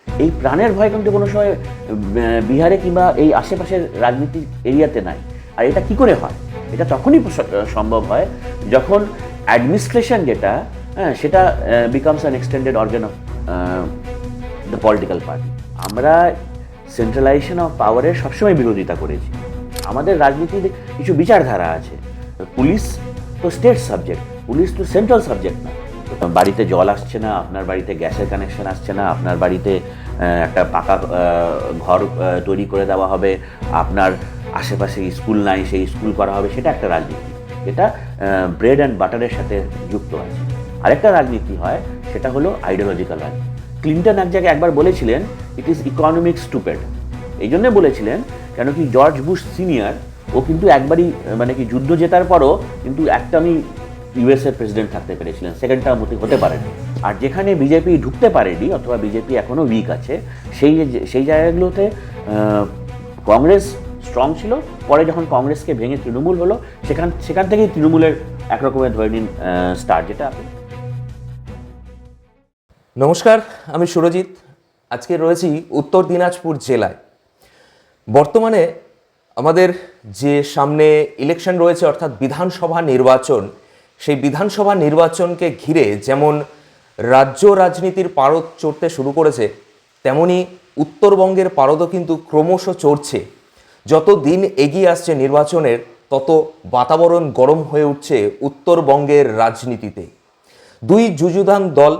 এই প্রাণের ভয় কিন্তু কোনো সময় বিহারে কিংবা এই আশেপাশের রাজনীতির এরিয়াতে নাই। আর এটা কি করে হয়? এটা তখনই সম্ভব হয় যখন অ্যাডমিনিস্ট্রেশন যেটা, হ্যাঁ, সেটা becomes an extended organ of the political party. আমরা সেন্ট্রালাইজেশন অফ পাওয়ারের সবসময় বিরোধিতা করেছি। আমাদের রাজনীতির কিছু বিচারধারা আছে। পুলিশ তো স্টেট সাবজেক্ট, পুলিশ তো সেন্ট্রাল সাবজেক্ট না। বাড়িতে জল আসছে না, আপনার বাড়িতে গ্যাসের কানেকশন আসছে না, আপনার বাড়িতে একটা পাকা ঘর তৈরি করে দেওয়া হবে, আপনার আশেপাশে স্কুল নাই, সেই স্কুল করা হবে, সেটা একটা রাজনীতি, এটা ব্রেড অ্যান্ড বাটারের সাথে যুক্ত আছে। আরেকটা রাজনীতি হয়, সেটা হলো আইডিওলজিক্যাল রাজনীতি। ক্লিন্টন এক জায়গায় একবার বলেছিলেন, ইট ইজ ইকোনমিক স্টুপিড। এই জন্যে বলেছিলেন কেন কি জর্জ বুশ সিনিয়র, ও কিন্তু একবারই মানে কি যুদ্ধ জেতার পরও কিন্তু একটা আমি ইউএসএর প্রেসিডেন্ট থাকতে পেরেছিলেন, সেকেন্ড টার্ম হতে পারেনি। আর যেখানে বিজেপি ঢুকতে পারেনি অথবা বিজেপি এখনও উইক আছে, সেই জায়গাগুলোতে কংগ্রেস স্ট্রং ছিল। পরে যখন কংগ্রেসকে ভেঙে তৃণমূল হলো, সেখান থেকেই তৃণমূলের একরকমের ধরে নিন স্টার, যেটা আপনি। নমস্কার, আমি সুরজিৎ। আজকে রয়েছি উত্তর দিনাজপুর জেলায়। বর্তমানে আমাদের যে সামনে ইলেকশন রয়েছে, অর্থাৎ বিধানসভা নির্বাচন, সেই বিধানসভা নির্বাচনকে ঘিরে যেমন রাজ্য রাজনীতির পারদ চড়তে শুরু করেছে, তেমনি উত্তরবঙ্গের পারদও কিন্তু ক্রমশ চড়ছে। যত দিন এগিয়ে আসছে নির্বাচনের, তত বাতাবরণ গরম হয়ে উঠছে উত্তরবঙ্গের রাজনীতিতে। দুই যুযুধান দল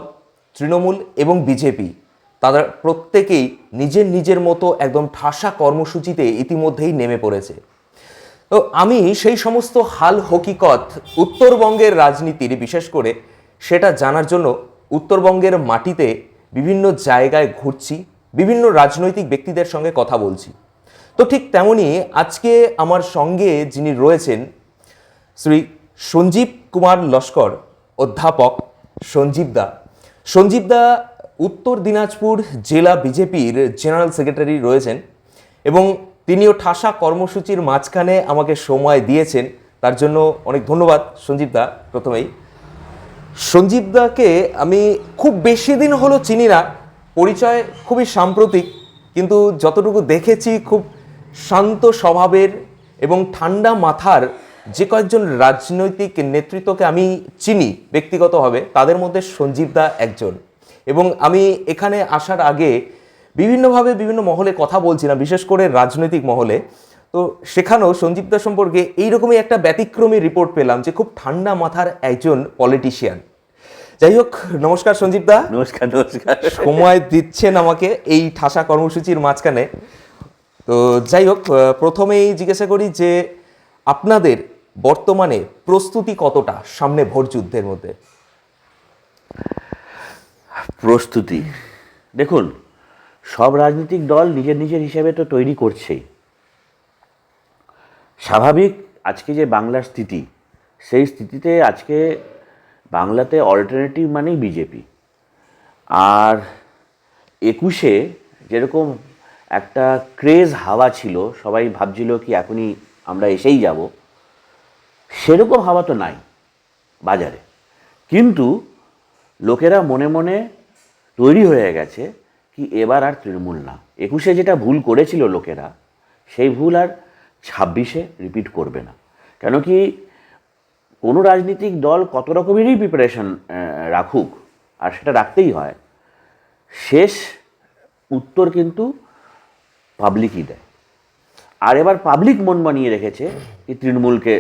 তৃণমূল এবং বিজেপি, তারা প্রত্যেকেই নিজের নিজের মতো একদম ঠাসা কর্মসূচিতে ইতিমধ্যেই নেমে পড়েছে। তো আমি সেই সমস্ত হাল হকিকত উত্তরবঙ্গের রাজনীতির, বিশেষ করে সেটা জানার জন্য উত্তরবঙ্গের মাটিতে বিভিন্ন জায়গায় ঘুরছি, বিভিন্ন রাজনৈতিক ব্যক্তিদের সঙ্গে কথা বলছি। তো ঠিক তেমনই আজকে আমার সঙ্গে যিনি রয়েছেন, শ্রী সঞ্জীব কুমার লস্কর, অধ্যাপক সঞ্জীবদা উত্তর দিনাজপুর জেলা বিজেপির জেনারেল সেক্রেটারি রয়েছেন এবং তিনিও ঠাসা কর্মসূচির মাঝখানে আমাকে সময় দিয়েছেন। তার জন্য অনেক ধন্যবাদ সঞ্জীবদা। প্রথমেই সঞ্জীবদাকে আমি খুব বেশি দিন হলো চিনি না, পরিচয় খুবই সাম্প্রতিক, কিন্তু যতটুকু দেখেছি খুব শান্ত স্বভাবের এবং ঠান্ডা মাথার যে কয়েকজন রাজনৈতিক নেতৃত্বকে আমি চিনি ব্যক্তিগতভাবে, তাদের মধ্যে সঞ্জীবদা একজন। এবং আমি এখানে আসার আগে বিভিন্নভাবে বিভিন্ন মহলে কথা বলছিলাম, বিশেষ করে রাজনৈতিক মহলে। তো সেখানেও সঞ্জীবদা সম্পর্কে এইরকমই একটা ব্যতিক্রমী রিপোর্ট পেলাম যে খুব ঠান্ডা মাথার একজন পলিটিশিয়ান। যাই হোক, নমস্কার সঞ্জীবদা। নমস্কার। সময় দিচ্ছেন আমাকে এই ঠাসা কর্মসূচির মাঝখানে। তো যাই হোক, প্রথমেই জিজ্ঞাসা করি যে আপনাদের বর্তমানে প্রস্তুতি কতটা সামনে ভোট যুদ্ধের মধ্যে? প্রস্তুতি, দেখুন, সব রাজনৈতিক দল নিজের নিজের হিসেবে তো তৈরি করছেই। স্বাভাবিক আজকে যে বাংলার স্থিতি, সেই স্থিতিতে আজকে বাংলাতে অল্টারনেটিভ মানেই বিজেপি। আর 21-এ যেরকম একটা ক্রেজ হাওয়া ছিল, সবাই ভাবছিল কি এখনই আমরা এসেই যাব, সেরকম হাওয়া তো নাই বাজারে। কিন্তু লোকেরা মনে মনে তৈরি হয়ে গেছে কি এবার আর তৃণমূল না। 21-এ যেটা ভুল করেছিল লোকেরা, সেই ভুল আর 26-এ রিপিট করবে না। কেন কি কোনো রাজনৈতিক দল কত রকমেরই প্রিপারেশন রাখুক, আর সেটা রাখতেই হয়, শেষ উত্তর কিন্তু পাবলিকই দেয়। আর এবার পাবলিক মন বানিয়ে রেখেছে কি তৃণমূলকে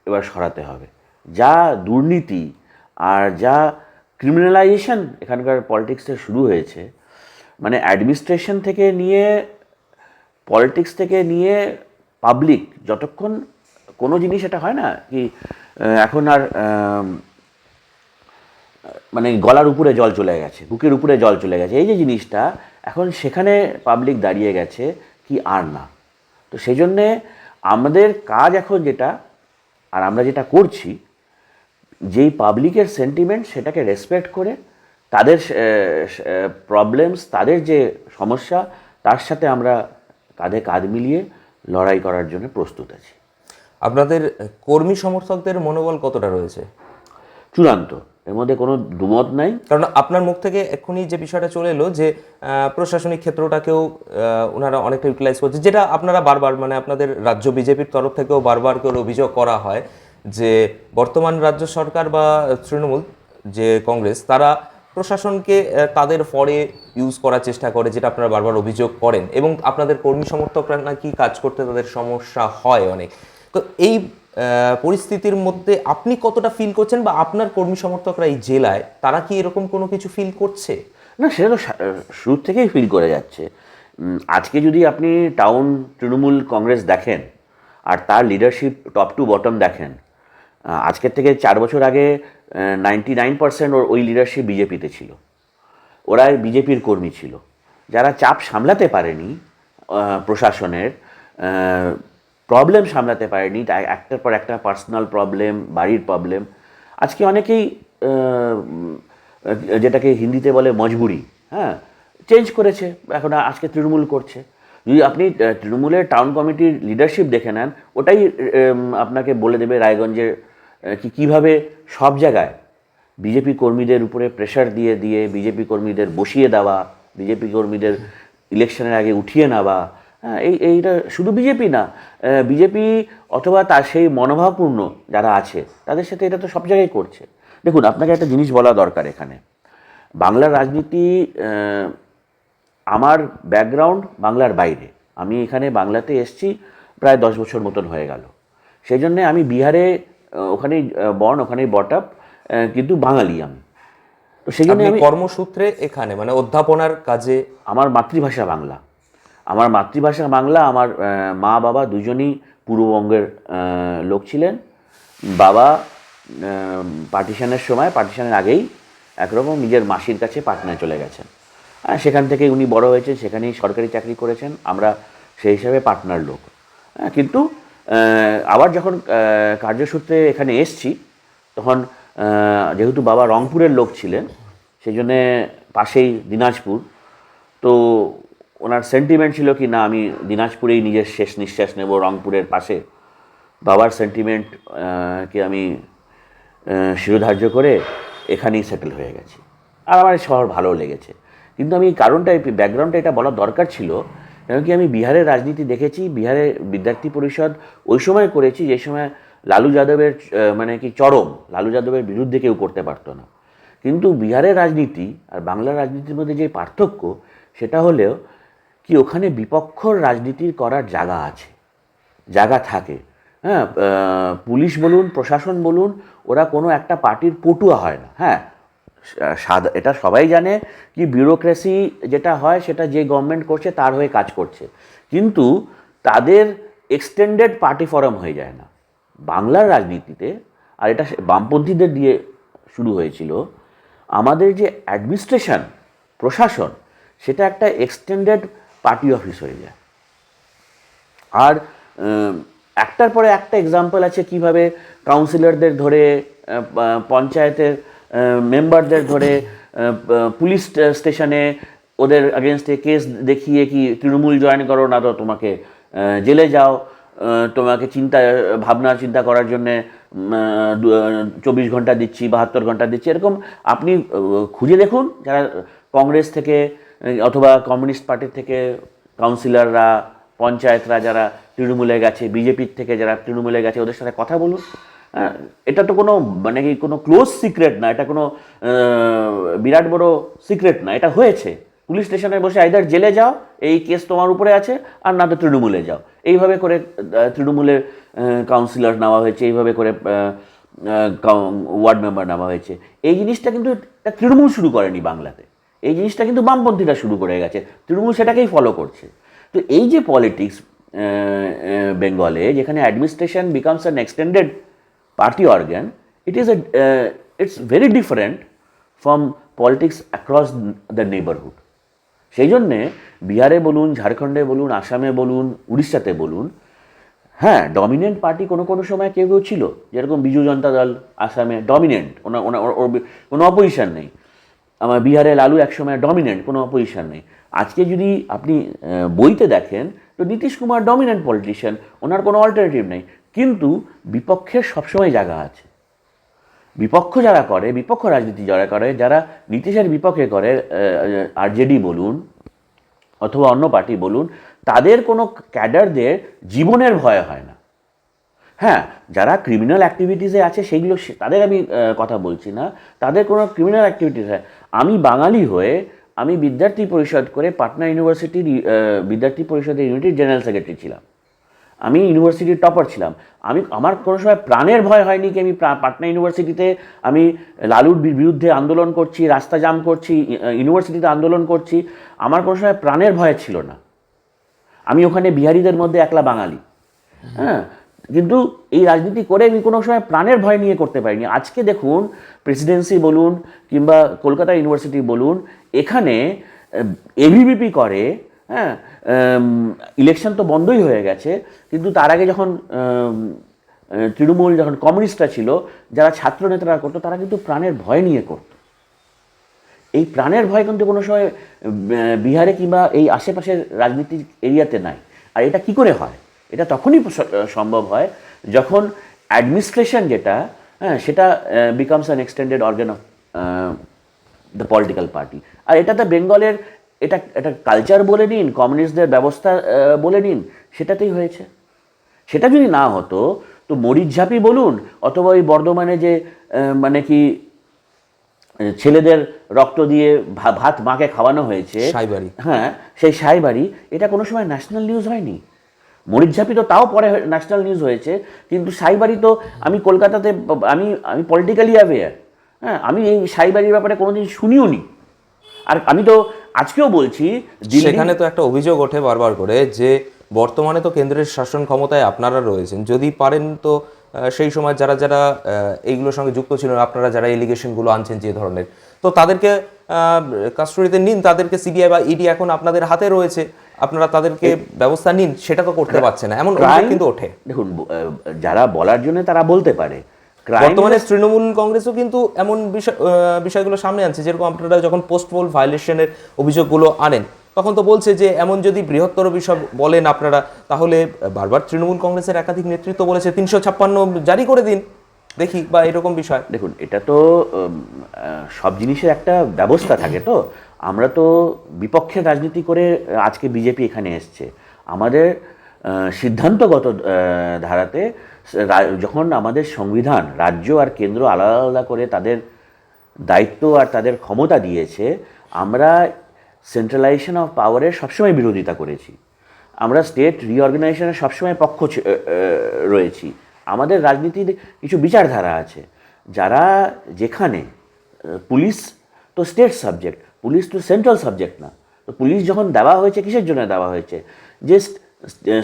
এবার সরাতে হবে। যা দুর্নীতি আর যা ক্রিমিনালাইজেশন এখানকার পলিটিক্সে শুরু হয়েছে, মানে অ্যাডমিনিস্ট্রেশন থেকে নিয়ে, পলিটিক্স থেকে নিয়ে পাবলিক, যতক্ষণ কোনো জিনিস এটা হয় না কি এখন আর মানে গলার উপরে জল চলে গেছে, বুকের উপরে জল চলে গেছে, এই যে জিনিসটা, এখন সেখানে পাবলিক দাঁড়িয়ে গেছে কি আর না। তো সেই জন্যে আমাদের কাজ এখন যেটা, আর আমরা যেটা করছি, যেই পাবলিকের সেন্টিমেন্ট সেটাকে রেসপেক্ট করে তাদের প্রবলেমস, তাদের যে সমস্যা, তার সাথে আমরা কাঁধে কাঁধ মিলিয়ে লড়াই করার জন্য প্রস্তুত আছি। আপনাদের কর্মী সমর্থকদের মনোবল কতটা রয়েছে? চূড়ান্ত, এর মধ্যে কোনো দুমত নাই। কারণ আপনার মুখ থেকে এক্ষুনি যে বিষয়টা চলে এলো যে প্রশাসনিক ক্ষেত্রটাকেও ওনারা অনেকটা ইউটিলাইজ করছে, যেটা আপনারা বারবার মানে আপনাদের রাজ্য বিজেপির তরফ থেকেও বারবার করে অভিযোগ করা হয় যে বর্তমান রাজ্য সরকার বা তৃণমূল যে কংগ্রেস, তারা প্রশাসনকে তাদের ফরে ইউজ করার চেষ্টা করে, যেটা আপনারা বারবার অভিযোগ করেন, এবং আপনাদের কর্মী সমর্থকরা নাকি কাজ করতে তাদের সমস্যা হয় অনেক। তো এই পরিস্থিতির মধ্যে আপনি কতটা ফিল করছেন, বা আপনার কর্মী সমর্থকরা এই জেলায় তারা কি এরকম কোনো কিছু ফিল করছে? না, সেটা তো শুরু থেকেই ফিল করে যাচ্ছে। আজকে যদি আপনি টাউন তৃণমূল কংগ্রেস দেখেন আর তার লিডারশিপ টপ টু বটম দেখেন, আজকের থেকে 4 বছর আগে 99% ওই লিডারশিপ বিজেপিতে ছিল, ওরা বিজেপির কর্মী ছিল। যারা চাপ সামলাতে পারেনি, প্রশাসনের প্রবলেম সামলাতে পারেনি, একটার পর একটা পার্সোনাল প্রবলেম, বাড়ির প্রবলেম, আজকে অনেকেই যেটাকে হিন্দিতে বলে মজবুরি, হ্যাঁ, চেঞ্জ করেছে, এখন আজকে তৃণমূল করছে। যদি আপনি তৃণমূলের টাউন কমিটির লিডারশিপ দেখে নেন, ওটাই আপনাকে বলে দেবে রায়গঞ্জের কীভাবে সব জায়গায় বিজেপি কর্মীদের উপরে প্রেশার দিয়ে দিয়ে বিজেপি কর্মীদের বসিয়ে দেওয়া, বিজেপি কর্মীদের ইলেকশনের আগে উঠিয়ে নেওয়া। হ্যাঁ, এইটা শুধু বিজেপি না, বিজেপি অথবা তার সেই মনোভাবপূর্ণ যারা আছে তাদের সাথে এটা তো সব জায়গায় করছে। দেখুন, আপনাকে একটা জিনিস বলা দরকার এখানে, বাংলার রাজনীতি, আমার ব্যাকগ্রাউন্ড বাংলার বাইরে, আমি এখানে বাংলাতে এসেছি প্রায় 10 বছর মতন হয়ে গেল। সেই জন্যে আমি বিহারে ওখানেই বর্ন, ওখানেই বট আপ, কিন্তু বাঙালি আমি। তো সেই জন্য আমি কর্মসূত্রে এখানে মানে অধ্যাপনার কাজে, আমার মাতৃভাষা বাংলা, আমার মাতৃভাষা বাংলা। আমার মা বাবা দুজনই পূর্ববঙ্গের লোক ছিলেন। বাবা পার্টিশনের সময়, পার্টিশনের আগেই একরকম নিজের মাসির কাছে পাটনায় চলে গেছেন, সেখান থেকে উনি বড় হয়েছেন, সেখানেই সরকারি চাকরি করেছেন, আমরা সেই হিসাবে পাটনার লোক। কিন্তু আবার যখন কার্যসূত্রে এখানে এসছি, তখন যেহেতু বাবা রংপুরের লোক ছিলেন, সেই জন্যে পাশেই দিনাজপুর, তো ওনার সেন্টিমেন্ট ছিল কি না আমি দিনাজপুরেই নিজের শেষ নিঃশ্বাস নেব, রংপুরের পাশে। বাবার সেন্টিমেন্টকে আমি শিরোধার্য করে এখানেই সেটেল হয়ে গেছি, আর আমার শহর ভালো লেগেছে। কিন্তু আমি কারণটা, ব্যাকগ্রাউন্ডটা এটা বলা দরকার ছিল, কারণ কি আমি বিহারের রাজনীতি দেখেছি, বিহারের বিদ্যার্থী পরিষদ ওই সময় করেছি যে সময় লালু যাদবের মানে কি চরম, লালু যাদবের বিরুদ্ধে কেউ করতে পারতো না। কিন্তু বিহারের রাজনীতি আর বাংলার রাজনীতির মধ্যে যে পার্থক্য, সেটা হলেও কি ওখানে বিপক্ষর রাজনীতি করার জায়গা আছে, জায়গা থাকে। হ্যাঁ, পুলিশ বলুন, প্রশাসন বলুন, ওরা কোনো একটা পার্টির পটুয়া হয় না। হ্যাঁ, এটা সবাই জানে কি বিউরোক্রেসি যেটা হয় সেটা যে গভর্নমেন্ট করছে তার হয়ে কাজ করছে, কিন্তু তাদের এক্সটেন্ডেড পার্টি ফরম হয়ে যায় না বাংলার রাজনীতিতে। আর এটা বামপন্থীদের দিয়ে শুরু হয়েছিল। আমাদের যে অ্যাডমিনিস্ট্রেশন, প্রশাসন, সেটা একটা এক্সটেন্ডেড পার্টি অফিস হয়ে যায়। আর একটার পরে একটা এক্সাম্পল আছে কিভাবে কাউন্সিলরদের ধরে, পঞ্চায়েতের মেম্বারদের ধরে পুলিশ স্টেশনে ওদের আগেনস্টে কেস দেখিয়ে কি তৃণমূল জয়েন করো না তো তোমাকে জেলে যাও, তোমাকে ভাবনা চিন্তা করার জন্যে 24 ঘন্টা দিচ্ছি, 72 ঘন্টা দিচ্ছি, এরকম আপনি খুঁজে দেখুন যারা কংগ্রেস থেকে অথবা কমিউনিস্ট পার্টির থেকে কাউন্সিলররা, পঞ্চায়েতরা যারা তৃণমূলে গেছে, বিজেপির থেকে যারা তৃণমূলে গেছে, ওদের সাথে কথা বলুন। এটা তো কোনো মানে কি কোনো ক্লোজ সিক্রেট না, এটা কোনো বিরাট বড় সিক্রেট না, এটা হয়েছে। পুলিশ স্টেশনে বসে আইদার জেলে যাও, এই কেস তোমার উপরে আছে, আর না তো তৃণমূলে যাও। এইভাবে করে তৃণমূলের কাউন্সিলর নেওয়া হয়েছে, এইভাবে করে ওয়ার্ড মেম্বার নেওয়া হয়েছে। এই জিনিসটা কিন্তু তৃণমূল শুরু করেনি বাংলাতে, এই জিনিসটা কিন্তু বামপন্থীরা শুরু করে গেছে, তৃণমূল সেটাকেই ফলো করছে। তো এই যে পলিটিক্স বেঙ্গলে, যেখানে administration becomes an extended party organ, it's very different from politics across the neighborhood. সেই জন্যে বিহারে বলুন, ঝাড়খণ্ডে বলুন, আসামে বলুন, উড়িষ্যাতে বলুন, হ্যাঁ, ডমিনেন্ট পার্টি কোনো কোনো সময় কেউ কেউ ছিল, যেরকম বিজু জনতা দল আসামে ডমিনেন্ট, কোনো অপোজিশন নেই। আমার বিহারে লালু একসময় ডমিনেন্ট, কোনো অপোজিশন নেই। আজকে যদি আপনি বইতে দেখেন তো নীতিশ কুমার ডমিনেন্ট পলিটিশিয়ান, ওনার কোনো অল্টারনেটিভ নেই, কিন্তু বিপক্ষের সবসময় জায়গা আছে। বিপক্ষ যারা করে, বিপক্ষ রাজনীতি যারা করে, যারা নীতিশের বিপক্ষে করে, আরজেডি বলুন অথবা অন্য পার্টি বলুন, তাদের কোনো ক্যাডারদের জীবনের ভয় হয় না। হ্যাঁ, যারা ক্রিমিনাল অ্যাক্টিভিটিসে আছে সেইগুলো তাদের আমি কথা বলছি না, তাদের কোনো ক্রিমিনাল অ্যাক্টিভিটিস হয়। আমি বাঙালি হয়ে আমি বিদ্যার্থী পরিষদ করে পাটনা ইউনিভার্সিটির বিদ্যার্থী পরিষদের ইউনিটির জেনারেল সেক্রেটারি ছিলাম, আমি ইউনিভার্সিটির টপার ছিলাম। আমার কোনো সময় প্রাণের ভয় হয়নি কি আমি পাটনা ইউনিভার্সিটিতে আমি লালুর বিরুদ্ধে আন্দোলন করছি, রাস্তা জাম করছি, ইউনিভার্সিটিতে আন্দোলন করছি, আমার কোনো সময় প্রাণের ভয় ছিল না। আমি ওখানে বিহারিদের মধ্যে একলা বাঙালি। হ্যাঁ, কিন্তু এই রাজনীতি করে আমি কোনো সময় প্রাণের ভয় নিয়ে করতে পারিনি। আজকে দেখুন, প্রেসিডেন্সি বলুন কিংবা কলকাতা ইউনিভার্সিটি বলুন, এখানে এভিবিপি করে। হ্যাঁ, ইলেকশন তো বন্ধই হয়ে গেছে, কিন্তু তার আগে যখন তৃণমূল, যখন কমিউনিস্টরা ছিল, যারা ছাত্র নেতারা করতো, তারা কিন্তু প্রাণের ভয় নিয়ে করতো। এই প্রাণের ভয় কিন্তু কোনো সময় বিহারে কিংবা এই আশেপাশের রাজনীতির এরিয়াতে নাই। আর এটা কি করে হয়? এটা তখনই সম্ভব হয় যখন অ্যাডমিনিস্ট্রেশন যেটা, হ্যাঁ, সেটা becomes an extended organ of the political party. আর এটাতে বেঙ্গলের এটা কালচার বলে নিন, কমিউনিস্টদের ব্যবস্থা বলে নিন, সেটাতেই হয়েছে। সেটা যদি না হতো তো মরিচঝাপি বলুন অথবা ওই বর্ধমানে যে মানে কি ছেলেদের রক্ত দিয়ে ভাত মাকে খাওয়ানো হয়েছে, হ্যাঁ, সেই সাইবাড়ি, এটা কোনো সময় ন্যাশনাল নিউজ হয়নি। মরিচঝাপি তো তাও পরে ন্যাশনাল নিউজ হয়েছে, কিন্তু সাইবাড়ি তো আমি কলকাতাতে, আমি পলিটিক্যালি অ্যাওয়্যার। হ্যাঁ, আমি এই সাইবাড়ির ব্যাপারে কোনোদিন শুনিও নি। আর আমি তো আজকেও বলছি, সেখানে তো একটা অভিযোগ ওঠে বারবার করে যে বর্তমানে তো কেন্দ্রের শাসন ক্ষমতায় আপনারা রয়েছেন, যদি পারেন তো সেই সময় যারা যারা এইগুলোর সঙ্গে যুক্ত ছিলেন, আপনারা যারা এলিগেশনগুলো আনছেন যে ধরনের, তো তাদেরকে কাস্টডিতে নিন, তাদেরকে সিবিআই বা ইডি এখন আপনাদের হাতে রয়েছে, আপনারা তাদেরকে ব্যবস্থা নিন। সেটা তো করতে পারছে না, এমন অভিযোগ কিন্তু ওঠে। দেখুন, যারা বলার জন্য তারা বলতে পারে। বর্তমানে তৃণমূল কংগ্রেসও কিন্তু এমন বিষয়গুলো সামনে আনছে, যেরকম আপনারা যখন পোস্ট পোল ভায়োলেশনের অভিযোগগুলো আনেন, তখন তো বলছে যে এমন যদি বৃহত্তর বিষয় বলেন আপনারা, তাহলে বারবার তৃণমূল কংগ্রেসের একাধিক নেতৃত্ব বলেছে 356 জারি করে দিন, দেখি, বা এরকম বিষয়। দেখুন, এটা তো সব জিনিসের একটা ব্যবস্থা থাকে। তো আমরা তো বিপক্ষের রাজনীতি করে আজকে বিজেপি এখানে এসছে। আমাদের সিদ্ধান্তগত ধারাতে যখন আমাদের সংবিধান রাজ্য আর কেন্দ্র আলাদা আলাদা করে তাদের দায়িত্ব আর তাদের ক্ষমতা দিয়েছে, আমরা সেন্ট্রালাইজেশন অফ পাওয়ারের সবসময় বিরোধিতা করেছি। আমরা স্টেট রিঅর্গানাইজেশনের সবসময় পক্ষ রয়েছি। আমাদের রাজনীতির কিছু বিচারধারা আছে, যারা যেখানে পুলিশ তো স্টেট সাবজেক্ট, পুলিশ তো সেন্ট্রাল সাবজেক্ট না। তো পুলিশ যখন দেওয়া হয়েছে, কিসের জন্য দেওয়া হয়েছে? যে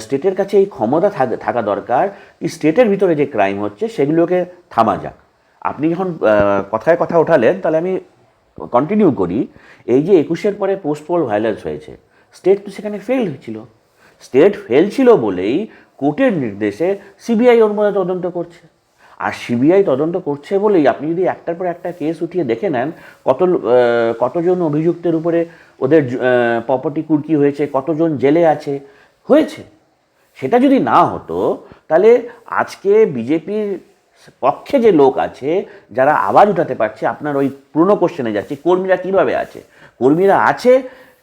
স্টেটের কাছে এই ক্ষমতা থাকা দরকার কি স্টেটের ভিতরে যে ক্রাইম হচ্ছে সেগুলোকে থামা যাক। আপনি যখন কথায় কথা ওঠালেন, তাহলে আমি কন্টিনিউ করি। এই যে 21-এর পরে পোস্ট পোল ভায়োলেন্স হয়েছে, স্টেট তো সেখানে ফেল হয়েছিল। স্টেট ফেল ছিল বলেই কোর্টের নির্দেশে সিবিআই ওর মধ্যে তদন্ত করছে। আর সিবিআই তদন্ত করছে বলেই আপনি যদি একটার পর একটা কেস উঠিয়ে দেখে নেন, কতজন অভিযুক্তের উপরে ওদের প্রপার্টি কুর্কি হয়েছে, কতজন জেলে আছে, হয়েছে। সেটা যদি না হতো, তাহলে আজকে বিজেপির পক্ষে যে লোক আছে যারা আওয়াজ উঠাতে পারছে, আপনার ওই পুরনো কোশ্চেনে যাচ্ছে, কর্মীরা কীভাবে আছে? কর্মীরা আছে,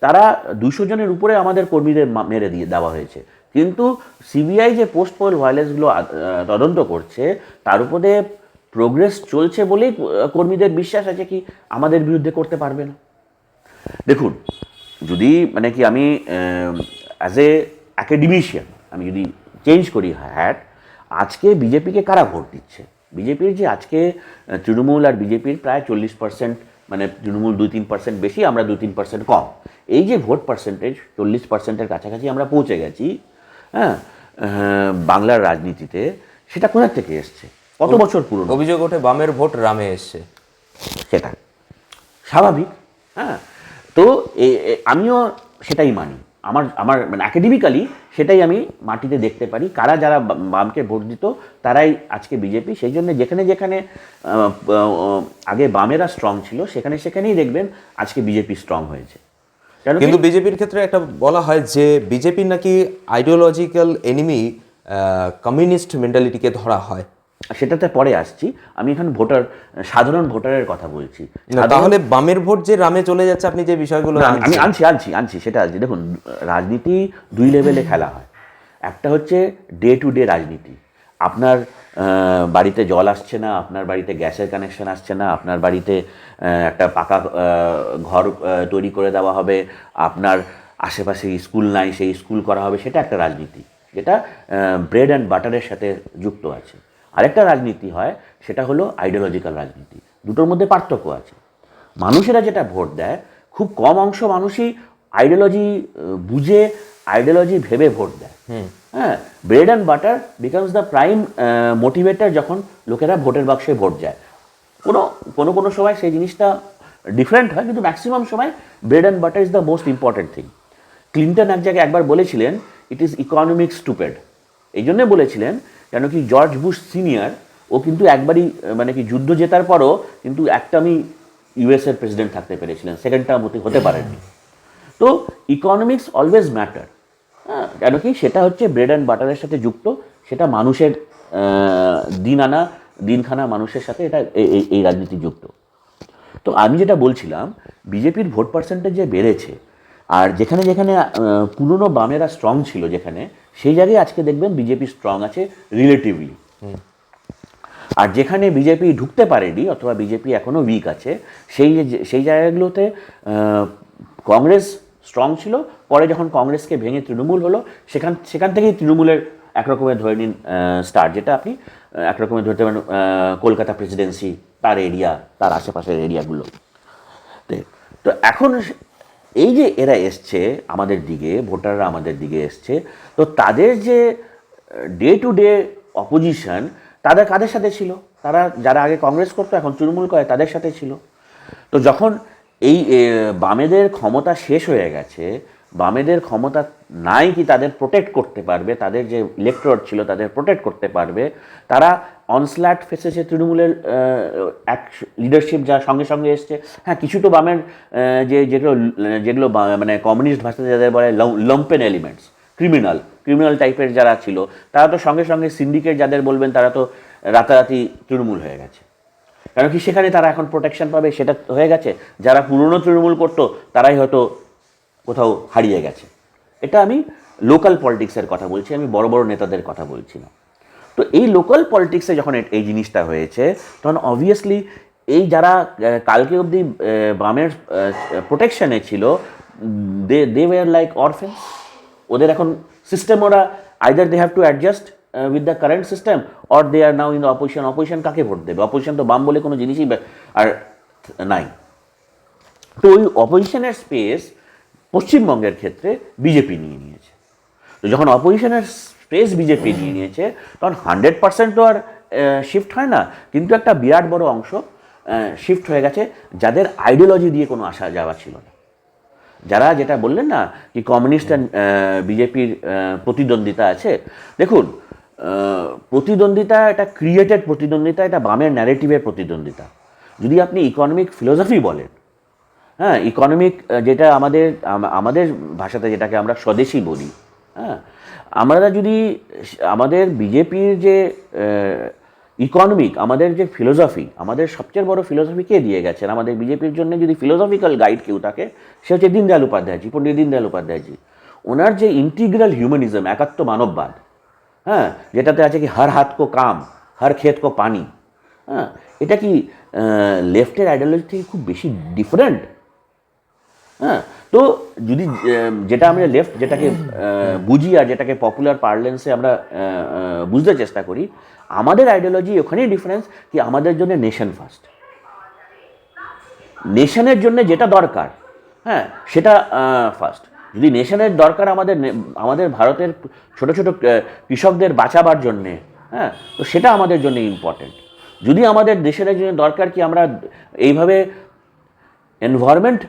তারা 200 জনের উপরে আমাদের কর্মীদের মেরে দেওয়া হয়েছে। কিন্তু সিবিআই যে পোস্ট পোল ভায়োলেন্সগুলো তদন্ত করছে, তার উপরে প্রোগ্রেস চলছে বলেই কর্মীদের বিশ্বাস আছে কি আমাদের বিরুদ্ধে করতে পারবে না। দেখুন, যদি মানে কি আমি অ্যাজ এ অ্যাকাডেমিশিয়ান আমি যদি চেঞ্জ করি হ্যাট, আজকে বিজেপিকে কারা ভোট দিচ্ছে? বিজেপির যে আজকে তৃণমূল আর বিজেপির প্রায় 40%, মানে তৃণমূল 2-3% বেশি, আমরা 2-3% কম। এই যে ভোট পার্সেন্টেজ 40%-এর কাছাকাছি আমরা পৌঁছে গেছি, হ্যাঁ, বাংলার রাজনীতিতে, সেটা কোথা থেকে এসছে? কত বছর পুরনো? অভিযোগ ওঠে বামের ভোট রামে এসছে, সেটা স্বাভাবিক। হ্যাঁ, তো আমিও সেটাই মানি। আমার মানে অ্যাকাডেমিক্যালি সেটাই আমি মাটিতে দেখতে পারি, কারা যারা বামকে ভোট দিত তারাই আজকে বিজেপি। সেই জন্য যেখানে যেখানে আগে বামেরা স্ট্রং ছিল, সেখানেই দেখবেন আজকে বিজেপি স্ট্রং হয়েছে। কিন্তু বিজেপির ক্ষেত্রে একটা বলা হয় যে বিজেপির নাকি আইডিওলজিক্যাল এনিমি কমিউনিস্ট মেন্টালিটিকে ধরা হয়, সেটাতে পরে আসছি। আমি এখন সাধারণ ভোটারের কথা বলছি। তাহলে বামের ভোট যে রামে চলে যাচ্ছে, আপনি যে বিষয়গুলো আমি আনছি সেটা আনছি। দেখুন, রাজনীতি দুই লেভেলে খেলা হয়। একটা হচ্ছে ডে টু ডে রাজনীতি। আপনার বাড়িতে জল আসছে না, আপনার বাড়িতে গ্যাসের কানেকশন আসছে না, আপনার বাড়িতে একটা পাকা ঘর তৈরি করে দেওয়া হবে, আপনার আশেপাশে স্কুল নাই, সেই স্কুল করা হবে, সেটা একটা রাজনীতি যেটা ব্রেড অ্যান্ড বাটারের সাথে যুক্ত আছে। আরেকটা রাজনীতি হয়, সেটা হলো আইডিওলজিক্যাল রাজনীতি। দুটোর মধ্যে পার্থক্য আছে। মানুষেরা যেটা ভোট দেয়, খুব কম অংশ মানুষই আইডিওলজি বুঝে, আইডিওলজি ভেবে ভোট দেয়। হ্যাঁ, bread and butter becomes the prime motivator যখন লোকেরা ভোটের বাক্সে ভোট যায়। কোনো সময় সেই জিনিসটা ডিফারেন্ট হয়, কিন্তু ম্যাক্সিমাম সময় bread and butter is the most important thing. Clinton এক জায়গায় একবার বলেছিলেন, ইট ইজ ইকোনমিক স্টুপেড। এই জন্যে বলেছিলেন কেন কি জর্জ বুশ সিনিয়র, ও কিন্তু একবারই মানে কি যুদ্ধ জেতার পরও কিন্তু একটা আমি ইউএসের প্রেসিডেন্ট থাকতে পেরেছিলেন, সেকেন্ড টার্ম হতে পারেননি। তো ইকোনমিক্স অলওয়েজ ম্যাটার। হ্যাঁ, কেন কি সেটা হচ্ছে ব্রেড অ্যান্ড বাটারের সাথে যুক্ত, সেটা মানুষের দিনখানা মানুষের সাথে এটা এই রাজনীতি যুক্ত। তো আমি যেটা বলছিলাম, বিজেপির ভোট পার্সেন্টেজ যে বেড়েছে, আর যেখানে যেখানে পুরনো বামেরা স্ট্রং ছিল যেখানে, সেই জায়গায় আজকে দেখবেন বিজেপি স্ট্রং আছে রিলেটিভলি। আর যেখানে বিজেপি ঢুকতে পারেনি অথবা বিজেপি এখনও উইক আছে, সেই জায়গাগুলোতে কংগ্রেস স্ট্রং ছিল। পরে যখন কংগ্রেসকে ভেঙে তৃণমূল হলো, সেখান থেকেই তৃণমূলের একরকমের ধরে নিন স্টার, যেটা আপনি একরকমের ধরতে পারেন কলকাতা প্রেসিডেন্সি, তার এরিয়া, তার আশেপাশের এরিয়াগুলো। তো এখন এই যে এরা এসছে আমাদের দিকে, ভোটাররা আমাদের দিকে এসছে, তো তাদের যে ডে টু ডে অপোজিশন, তাদের কাদের সাথে ছিল? তারা যারা আগে কংগ্রেস করতো এখন তৃণমূল করে, তাদের সাথে ছিল। তো যখন এই বামেদের ক্ষমতা শেষ হয়ে গেছে, বামেদের ক্ষমতা নাই কি তাদের প্রোটেক্ট করতে পারবে, তাদের যে ইলেকট্রোরেট ছিল তাদের প্রোটেক্ট করতে পারবে, তারা অনস্ল্যাট ফেসেছে তৃণমূলের এক লিডারশিপ যা সঙ্গে সঙ্গে এসছে। হ্যাঁ, কিছু তো বামের যেগুলো মানে কমিউনিস্ট ভাষাতে যাদের বলে লম্পেন এলিমেন্টস, ক্রিমিনাল টাইপের যারা ছিল, তারা তো সঙ্গে সঙ্গে সিন্ডিকেট যাদের বলবেন, তারা তো রাতারাতি তৃণমূল হয়ে গেছে। কারণ কি সেখানে তারা এখন প্রোটেকশন পাবে, সেটা হয়ে গেছে। যারা পুরনো তৃণমূল করতো তারাই হয়তো কোথাও হারিয়ে গেছে। এটা আমি লোকাল পলিটিক্সের কথা বলছি, আমি বড় বড় নেতাদের কথা বলছি না। তো এই লোকাল পলিটিক্সে যখন এই জিনিসটা হয়েছে, তখন অবভিয়াসলি এই যারা কালকে অবধি বামের প্রোটেকশনে ছিল, দে ওয়ার লাইক অরফেন্স। ওদের এখন সিস্টেম, ওরা either they have to adjust with the current system or they are now in the opposition. Opposition কাকে ভোট দেবে? অপোজিশন তো বাম বলে কোনো জিনিসই আর নাই। তো ওই অপোজিশনের স্পেস পশ্চিমবঙ্গের ক্ষেত্রে বিজেপি নিয়ে নিয়েছে। তো যখন অপোজিশনের স্পেস বিজেপি নিয়ে নিয়েছে, তখন 100% তো আর শিফট হয় না, কিন্তু একটা বিরাট বড় অংশ শিফট হয়ে গেছে, যাদের আইডিওলজি দিয়ে কোনো আসা যাওয়া ছিল না। যারা যেটা বললেন না কি কমিউনিস্ট অ্যান্ড বিজেপির প্রতিদ্বন্দ্বিতা আছে, দেখুন প্রতিদ্বন্দ্বিতা, এটা ক্রিয়েটেড প্রতিদ্বন্দ্বিতা, এটা বামের ন্যারেটিভের প্রতিদ্বন্দ্বিতা। যদি আপনি ইকোনমিক ফিলোসফি বলেন, হ্যাঁ, ইকোনমিক যেটা আমাদের ভাষাতে যেটাকে আমরা স্বদেশী বলি, হ্যাঁ, আমরা যদি আমাদের বিজেপির যে ইকোনমিক, আমাদের যে ফিলোসফি, আমাদের সবচেয়ে বড় ফিলোসফি কে দিয়ে গেছেন আমাদের বিজেপির জন্য? যদি ফিলোসফিক্যাল গাইড কেউ থাকে, সে হচ্ছে দীনদয়াল উপাধ্যায়জি, পণ্ডিত দীনদয়াল উপাধ্যায়জি। ওনার যে ইন্টিগ্রাল হিউম্যানিজম, একাত্ম মানববাদ, হ্যাঁ, যেটাতে আছে কি হর হাত কো কাম, হর ক্ষেত কো পানি, হ্যাঁ, এটা কি লেফটের আইডিওলজি থেকে খুব বেশি ডিফারেন্ট? হ্যাঁ, তো যদি যেটা আমরা লেফট যেটাকে বুঝি আর যেটাকে পপুলার পার্লেন্সে আমরা বুঝতে চেষ্টা করি, আমাদের আইডিওলজি ওখানেই ডিফারেন্স কি আমাদের জন্য নেশন ফার্স্ট। নেশনের জন্য যেটা দরকার, হ্যাঁ, সেটা ফার্স্ট। যদি নেশনের দরকার আমাদের ভারতের ছোট ছোট কৃষকদের বাঁচাবার জন্যে, হ্যাঁ, তো সেটা আমাদের জন্য ইম্পর্টেন্ট। যদি আমাদের দেশের জন্য দরকার কি আমরা এইভাবে এনভায়রনমেন্ট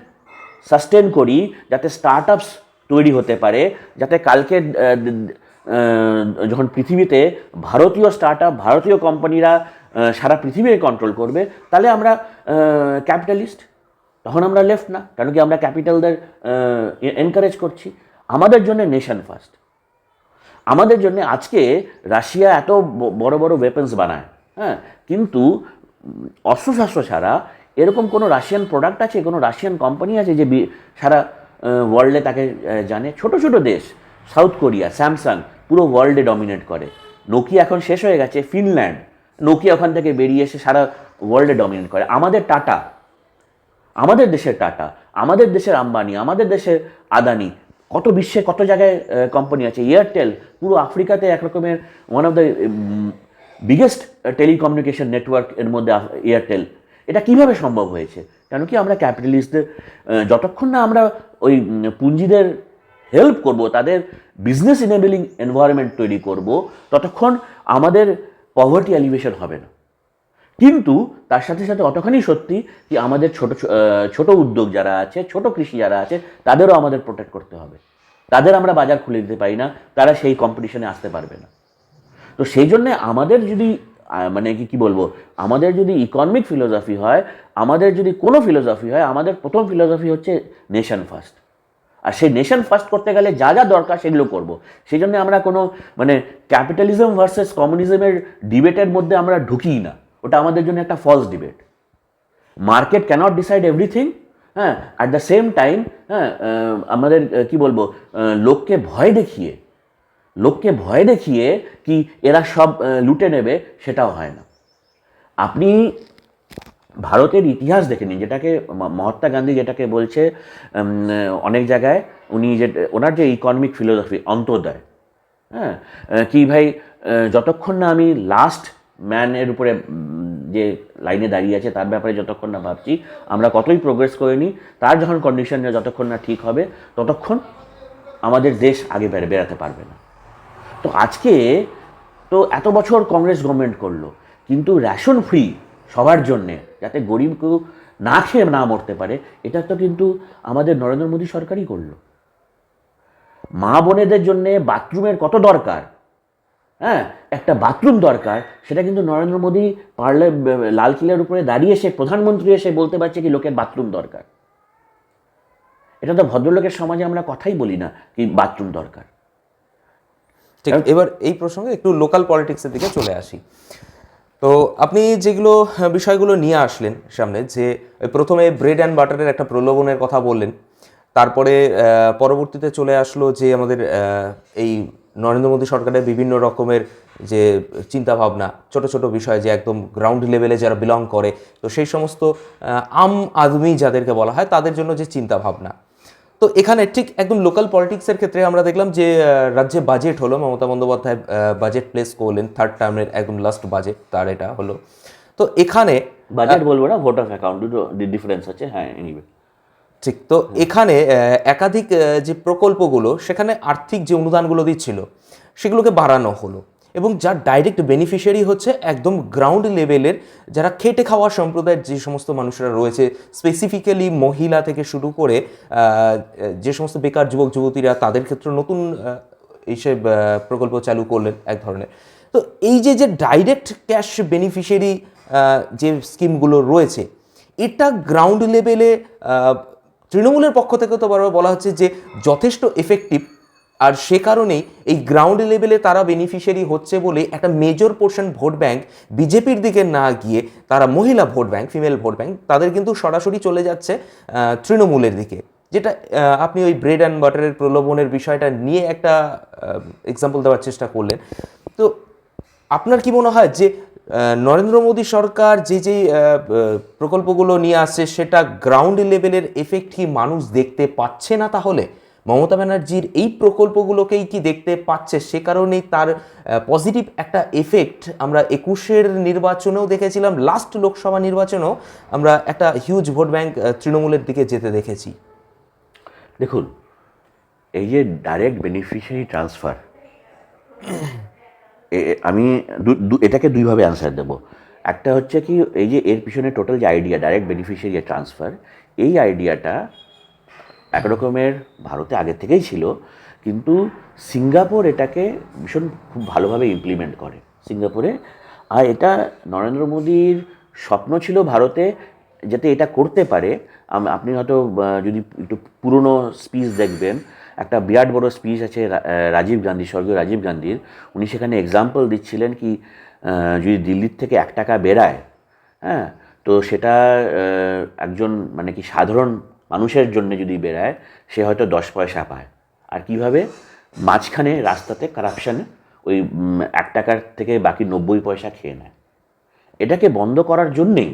সাস্টেন করি যাতে স্টার্ট আপস তৈরি হতে পারে, যাতে কালকে যখন পৃথিবীতে ভারতীয় স্টার্ট আপ, ভারতীয় কোম্পানিরা সারা পৃথিবীকে কন্ট্রোল করবে, তাহলে আমরা ক্যাপিটালিস্ট, তখন আমরা লেফট না। কারণ কি আমরা ক্যাপিটালদের এনকারেজ করছি। আমাদের জন্য নেশন ফার্স্ট। আমাদের জন্য আজকে রাশিয়া এত বড় বড় ওয়েপন্স বানায়, হ্যাঁ, কিন্তু অস্ত্রশস্ত্র ছাড়া এরকম কোনো রাশিয়ান প্রোডাক্ট আছে, কোনো রাশিয়ান কোম্পানি আছে যে সারা ওয়ার্ল্ডে তাকে জানে? ছোট ছোট দেশ, সাউথ কোরিয়া, স্যামসাং পুরো ওয়ার্ল্ডে ডমিনেট করে। নোকিয়া এখন শেষ হয়ে গেছে, ফিনল্যান্ড, নোকিয়া ওখান থেকে বেরিয়ে এসে সারা ওয়ার্ল্ডে ডমিনেট করে। আমাদের টাটা, আমাদের দেশের টাটা, আমাদের দেশের আম্বানি, আমাদের দেশের আদানি, কত বিশ্বে কত জায়গায় কোম্পানি আছে। এয়ারটেল পুরো আফ্রিকাতে একরকমের one of the biggest telecommunication network এর মধ্যে এয়ারটেল। এটা কিভাবে সম্ভব হয়েছে? কেন কি আমরা ক্যাপিটালিস্টদের যতক্ষণ না আমরা ওই পুঁজিদের হেল্প করব, তাদের বিজনেস ইনেবলিং এনভায়রনমেন্ট তৈরি করব, ততক্ষণ আমাদের পভার্টি এলিভেশন হবে না। কিন্তু তার সাথে সাথে অতখানি সত্যি কি আমাদের ছোট উদ্যোগ যারা আছে, ছোট কৃষি যারা আছে, তাদেরও আমাদের প্রোটেক্ট করতে হবে। তাদের আমরা বাজার খুলে দিতে পারি না, তারা সেই কম্পিটিশনে আসতে পারবে না। তো সেই জন্যে আমাদের যদি মানে কি বলবো, আমাদের যদি ইকোনমিক ফিলোসফি হয়, আমাদের যদি কোনো ফিলোসফি হয়, আমাদের প্রথম ফিলোসফি হচ্ছে নেশন ফার্স্ট। আর সেই নেশন ফার্স্ট করতে গেলে যা যা দরকার সেগুলো করব। সেই জন্য আমরা কোনো মানে ক্যাপিটালিজম ভার্সেস কমিউনিজমের ডিবেটের মধ্যে আমরা ঢুকিই না। ওটা আমাদের জন্য একটা false debate. Market cannot decide everything. হ্যাঁ, অ্যাট দ্য সেম টাইম হ্যাঁ, আমাদের কি বলবো, লোককে ভয় দেখিয়ে কি এরা সব লুটে নেবে, সেটাও হয় না। আপনি ভারতের ইতিহাস দেখে নিন, যেটাকে মহাত্মা গান্ধী যেটাকে বলছে অনেক জায়গায়, উনি যে ওনার যে ইকোনমিক ফিলোসফি অন্তোদয়, হ্যাঁ, কি ভাই, যতক্ষণ না আমি লাস্ট ম্যানের উপরে যে লাইনে দাঁড়িয়ে আছে তার ব্যাপারে যতক্ষণ না ভাবছি, আমরা কতই প্রোগ্রেস করিনি, তার যখন কন্ডিশন যতক্ষণ না ঠিক হবে, ততক্ষণ আমাদের দেশ আগে বেরাতে পারবে না। তো আজকে তো এত বছর কংগ্রেস গভর্নমেন্ট করলো, কিন্তু রেশন ফ্রি সবার জন্যে, যাতে গরিব কেউ না খেয়ে না মরতে পারে, এটা তো কিন্তু আমাদের নরেন্দ্র মোদী সরকারই করলো। মা বোনেদের জন্যে বাথরুমের কত দরকার, হ্যাঁ, একটা বাথরুম দরকার, সেটা কিন্তু নরেন্দ্র মোদী পারলে লালকিল্লার উপরে দাঁড়িয়ে এসে, প্রধানমন্ত্রী এসে বলতে পারছে কি লোকের বাথরুম দরকার। এটা তো ভদ্রলোকের সমাজে আমরা কথাই বলি না কি বাথরুম দরকার। ঠিক, এবার এই প্রসঙ্গে একটু লোকাল পলিটিক্সের দিকে চলে আসি। তো আপনি যেগুলো বিষয়গুলো নিয়ে আসলেন সামনে, যে প্রথমে ব্রেড অ্যান্ড বাটারের একটা প্রলোভনের কথা বললেন, তারপরে পরবর্তীতে চলে আসলো যে আমাদের এই নরেন্দ্র মোদী সরকারের বিভিন্ন রকমের যে চিন্তাভাবনা, ছোট ছোট বিষয় যে একদম গ্রাউন্ড লেভেলে যারা বিলং করে, তো সেই সমস্ত আম আদমি যাদেরকে বলা হয়, তাদের জন্য যে চিন্তাভাবনা। তো এখানে ঠিক একদম লোকাল পলিটিক্সের ক্ষেত্রে আমরা দেখলাম যে রাজ্যে বাজেট হলো, মমতা বন্দ্যোপাধ্যায় বাজেট প্লেস করলেন, থার্ড টার্মের একদম লাস্ট বাজেট তার এটা হলো। তো এখানে বাজেট বলবো না, ভোট অফ অ্যাকাউন্ট, দুটো ডিফারেন্স আছে। হ্যাঁ, এনিওয়ে ঠিক। তো এখানে একাধিক যে প্রকল্পগুলো, সেখানে আর্থিক যে অনুদানগুলো দিচ্ছিল সেগুলোকে বাড়ানো হলো, এবং যার ডাইরেক্ট বেনিফিশিয়ারি হচ্ছে একদম গ্রাউন্ড লেভেলের যারা খেটে খাওয়া সম্প্রদায়ের যে সমস্ত মানুষরা রয়েছে, স্পেসিফিক্যালি মহিলা থেকে শুরু করে যে সমস্ত বেকার যুবক যুবতীরা, তাদের ক্ষেত্রে নতুন এইসব প্রকল্প চালু করলেন এক ধরনের। তো এই যে ডাইরেক্ট ক্যাশ বেনিফিশিয়ারি যে স্কিমগুলো রয়েছে, এটা গ্রাউন্ড লেভেলে তৃণমূলের পক্ষ থেকে তো বারবার বলা হচ্ছে যে যথেষ্ট এফেক্টিভ, আর সে কারণেই এই গ্রাউন্ড লেভেলে তারা বেনিফিশিয়ারি হচ্ছে বলে একটা মেজর পোর্শন ভোট ব্যাংক বিজেপির দিকে না গিয়ে, তারা মহিলা vote bank, female vote bank, তাদের কিন্তু সরাসরি চলে যাচ্ছে তৃণমূলের দিকে। যেটা আপনি ওই ব্রেড অ্যান্ড বাটারের প্রলোভনের বিষয়টা নিয়ে একটা এক্সাম্পল দেওয়ার চেষ্টা করলেন। তো আপনার কি মনে হয় যে নরেন্দ্র মোদী সরকার যে প্রকল্পগুলো নিয়ে আসছে, সেটা গ্রাউন্ড লেভেলের এফেক্ট কি মানুষ দেখতে পাচ্ছে না? তাহলে মমতা ব্যানার্জির এই প্রকল্পগুলোকেই কি দেখতে পাচ্ছে, সে কারণেই তার পজিটিভ একটা এফেক্ট আমরা 21-এর নির্বাচনেও দেখেছিলাম, লাস্ট লোকসভা নির্বাচনেও আমরা একটা হিউজ ভোট ব্যাংক তৃণমূলের দিকে যেতে দেখেছি। দেখুন, এই যে ডাইরেক্ট বেনিফিশিয়ারি ট্রান্সফার, আমি এটাকে দুইভাবে অ্যান্সার দেবো। একটা হচ্ছে কি, এই যে এর পিছনে টোটাল যে আইডিয়া ডাইরেক্ট বেনিফিশিয়ারি ট্রান্সফার, এই আইডিয়াটা একরকমের ভারতে আগে থেকেই ছিল, কিন্তু সিঙ্গাপুর এটাকে ভীষণ খুব ভালোভাবে ইমপ্লিমেন্ট করে সিঙ্গাপুরে। আর এটা নরেন্দ্র মোদীর স্বপ্ন ছিল ভারতে যাতে এটা করতে পারে। আপনি হয়তো যদি একটু পুরনো স্পিচ দেখবেন, একটা বিরাট বড় স্পিচ আছে রাজীব গান্ধী, স্বর্গীয় রাজীব গান্ধীর। উনি সেখানে এক্সাম্পল দিচ্ছিলেন কি যদি দিল্লির থেকে 1 টাকা বেরায়, হ্যাঁ, তো সেটা একজন মানে কি সাধারণ মানুষের জন্য যদি বেরায়, সে হয়তো 10 পয়সা পায়। আর কিভাবে? মাঝখানে রাস্তাতে কারাপশানে ওই 1 টাকার থেকে বাকি 90 পয়সা খেয়ে নেয়। এটাকে বন্ধ করার জন্যেই,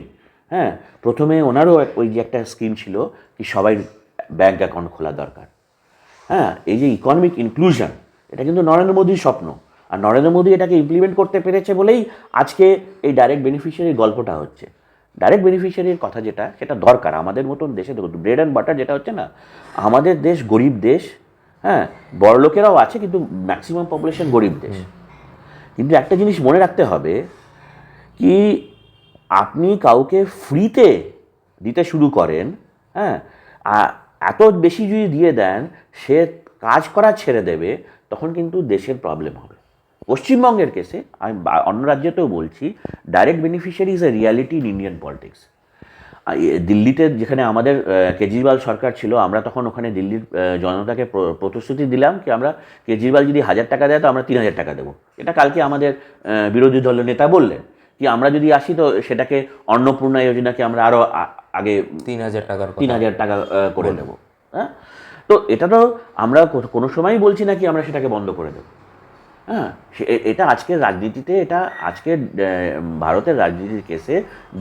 হ্যাঁ, প্রথমে ওনারও ওই যে একটা স্কিম ছিল কি সবাই ব্যাঙ্ক অ্যাকাউন্ট খোলা দরকার। হ্যাঁ, এই যে ইকোনমিক ইনক্লুশন, এটা কিন্তু নরেন্দ্র মোদীর স্বপ্ন। আর নরেন্দ্র মোদী এটাকে ইমপ্লিমেন্ট করতে পেরেছে বলেই আজকে এই ডাইরেক্ট বেনিফিশিয়ারির গল্পটা হচ্ছে। ডাইরেক্ট বেনিফিশিয়ারির কথা যেটা, সেটা দরকার আমাদের মতন দেশে। দেখুন, ব্রেড অ্যান্ড বাটার যেটা হচ্ছে না, আমাদের দেশ গরিব দেশ, হ্যাঁ, বড় লোকেরাও আছে কিন্তু ম্যাক্সিমাম পপুলেশন গরিব দেশ। কিন্তু একটা জিনিস মনে রাখতে হবে কি, আপনি কাউকে ফ্রিতে দিতে শুরু করেন, হ্যাঁ, এত বেশি যদি দিয়ে দেন, সে কাজ করা ছেড়ে দেবে, তখন কিন্তু দেশের প্রবলেম হবে। পশ্চিমবঙ্গের কেসে, আমি অন্য রাজ্যতেও বলছি, direct beneficiary is a reality in Indian politics. দিল্লিতে যেখানে আমাদের কেজরিওয়াল সরকার ছিল, আমরা তখন ওখানে দিল্লির জনতাকে প্রতিশ্রুতি দিলাম কি আমরা কেজরিওয়াল যদি 1000 টাকা দেয় তো আমরা 3000 টাকা দেবো। এটা কালকে আমাদের বিরোধী দলের নেতা বললেন কি আমরা যদি আসি তো সেটাকে অন্নপূর্ণা যোজনাকে আমরা আরও আগে 3000 টাকা করে দেবো। হ্যাঁ, তো এটা তো আমরা কোনো সময়ই বলছি না কি আমরা সেটাকে বন্ধ করে দেবো। হ্যাঁ, এটা আজকের রাজনীতিতে, এটা আজকের ভারতের রাজনীতির কেসে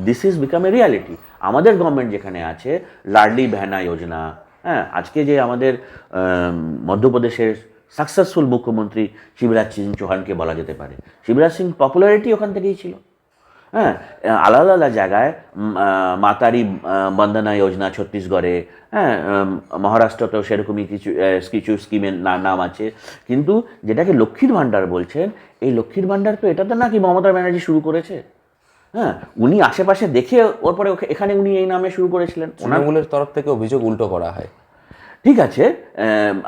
this is become a reality. আমাদের গভর্নমেন্ট যেখানে আছে, লাডলি বেহনা যোজনা, হ্যাঁ, আজকে যে আমাদের মধ্যপ্রদেশের সাকসেসফুল মুখ্যমন্ত্রী শিবরাজ সিং চৌহানকে বলা যেতে পারে, শিবরাজ সিং পপুলারিটি ওখান থেকেই ছিল। হ্যাঁ, আলাদা আলাদা জায়গায় মাতারি বন্দনা যোজনা ছত্তিশগড়ে, হ্যাঁ, মহারাষ্ট্রতেও সেরকমই কিছু স্কিমের নাম আছে। কিন্তু যেটাকে লক্ষ্মীর ভাণ্ডার বলছেন, এই লক্ষ্মীর ভাণ্ডার তো এটা তো না কি মমতা ব্যানার্জি শুরু করেছে। হ্যাঁ, উনি আশেপাশে দেখে ওর পরে এখানে উনি এই নামে শুরু করেছিলেন। তৃণমূলের তরফ থেকে অভিযোগ উল্টো করা হয়। ঠিক আছে,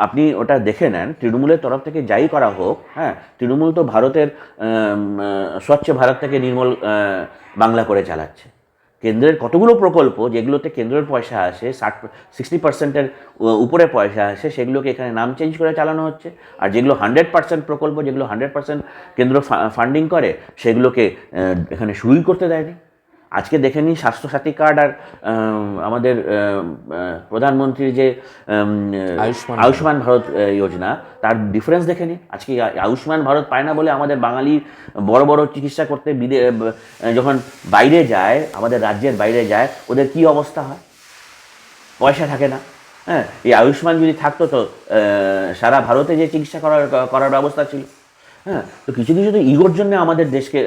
আপনি ওটা দেখে নেন, তৃণমূলের তরফ থেকে যাই করা হোক, হ্যাঁ, তৃণমূল তো ভারতের স্বচ্ছ ভারত থেকে নির্মল বাংলা করে চালাচ্ছে। কেন্দ্রের কতগুলো প্রকল্প যেগুলোতে কেন্দ্রের পয়সা আসে, 60% উপরে পয়সা আসে, সেগুলোকে এখানে নাম চেঞ্জ করে চালানো হচ্ছে। আর যেগুলো 100% প্রকল্প, যেগুলো 100% কেন্দ্র ফান্ডিং করে, সেগুলোকে এখানে শুরুই করতে দেয়নি। আজকে দেখে নিন স্বাস্থ্যসাথী কার্ড আর আমাদের প্রধানমন্ত্রীর যে আয়ুষ্মান ভারত যোজনা, তার ডিফারেন্স দেখে নিন। আজকে আয়ুষ্মান ভারত পায় না বলে আমাদের বাঙালি বড় বড় চিকিৎসা করতে যখন বাইরে যায়, আমাদের রাজ্যের বাইরে যায়, ওদের কি অবস্থা হয়? পয়সা থাকে না। হ্যাঁ, এই আয়ুষ্মান যদি থাকতো তো সারা ভারতে যে চিকিৎসা করার ব্যবস্থা ছিল। হ্যাঁ, তো কিছু কিছু তো ইগোর জন্য আমাদের দেশকে,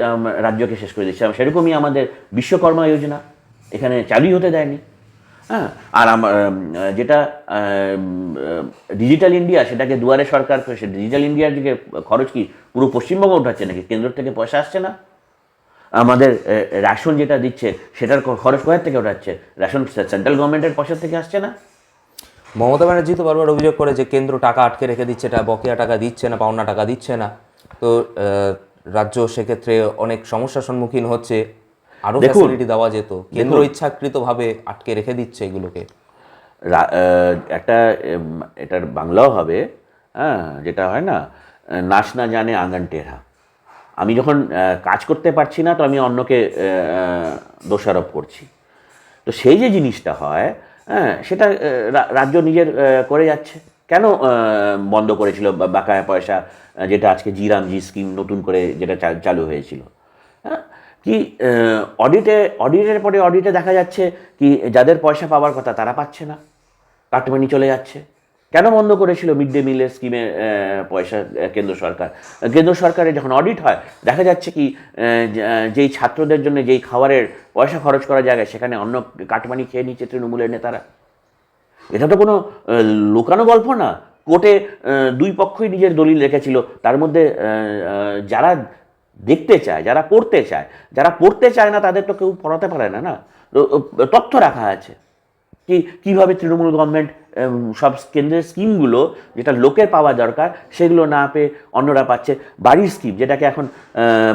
রাজ্যকে শেষ করে দিচ্ছে। সেরকমই আমাদের বিশ্বকর্মা যোজনা এখানে চালুই হতে দেয়নি। হ্যাঁ, আর যেটা ডিজিটাল ইন্ডিয়া, সেটাকে দুয়ারে সরকার, সে ডিজিটাল ইন্ডিয়ার দিকে খরচ কি পুরো পশ্চিমবঙ্গ উঠাচ্ছে নাকি? কেন্দ্র থেকে পয়সা আসছে না। আমাদের রেশন যেটা দিচ্ছে, সেটার খরচ কোথার থেকে ওঠাচ্ছে? রেশন সেন্ট্রাল গভর্নমেন্টের পয়সা থেকে আসছে না। মমতা ব্যানার্জি তো বারবার অভিযোগ করে যে কেন্দ্র টাকা আটকে রেখে দিচ্ছে, বকেয়া টাকা দিচ্ছে না, পাওনা টাকা দিচ্ছে না। তো রাজ্য সেক্ষেত্রে অনেক সমস্যার সম্মুখীন হচ্ছে। আরও ফ্যাসিলিটি দেওয়া যেত, কেন্দ্র ইচ্ছাকৃতভাবে আটকে রেখে দিচ্ছে এগুলোকে। একটা এটার বাংলাও হবে, হ্যাঁ, যেটা হয় না, নাচ না জানে আঙ্গন টেরা। আমি যখন কাজ করতে পারছি না তো আমি অন্যকে দোষারোপ করছি। তো সেই যে জিনিসটা হয়, হ্যাঁ, সেটা রাজ্য নিজের করে যাচ্ছে। কেন বন্ধ করেছিল বাকায়া পয়সা, যেটা আজকে জি স্কিম নতুন করে যেটা চালু হয়েছিল? হ্যাঁ, কি অডিটের পরে অডিটে দেখা যাচ্ছে কি যাদের পয়সা পাওয়ার কথা তারা পাচ্ছে না, কাটমানি চলে যাচ্ছে। কেন বন্ধ করেছিল মিড ডে মিলের স্কিমের পয়সা কেন্দ্র সরকারের যখন অডিট হয়, দেখা যাচ্ছে কি যেই ছাত্রদের জন্য যেই খাবারের পয়সা খরচ করা জায়গায়, সেখানে অন্য কাটমানি খেয়ে নিচ্ছে তৃণমূলের নেতারা। এটা তো কোনো লুকানো গল্প না। কোর্টে দুই পক্ষই নিজের দলিল রেখেছিল, তার মধ্যে যারা দেখতে চায়, যারা পড়তে চায় না তাদের তো কেউ পড়াতে পারে না। তথ্য রাখা আছে কি কীভাবে তৃণমূল গভর্নমেন্ট সব কেন্দ্রের স্কিমগুলো যেটা লোকের পাওয়া দরকার সেগুলো না পেয়ে অন্যরা পাচ্ছে। বাড়ির স্কিম, যেটাকে এখন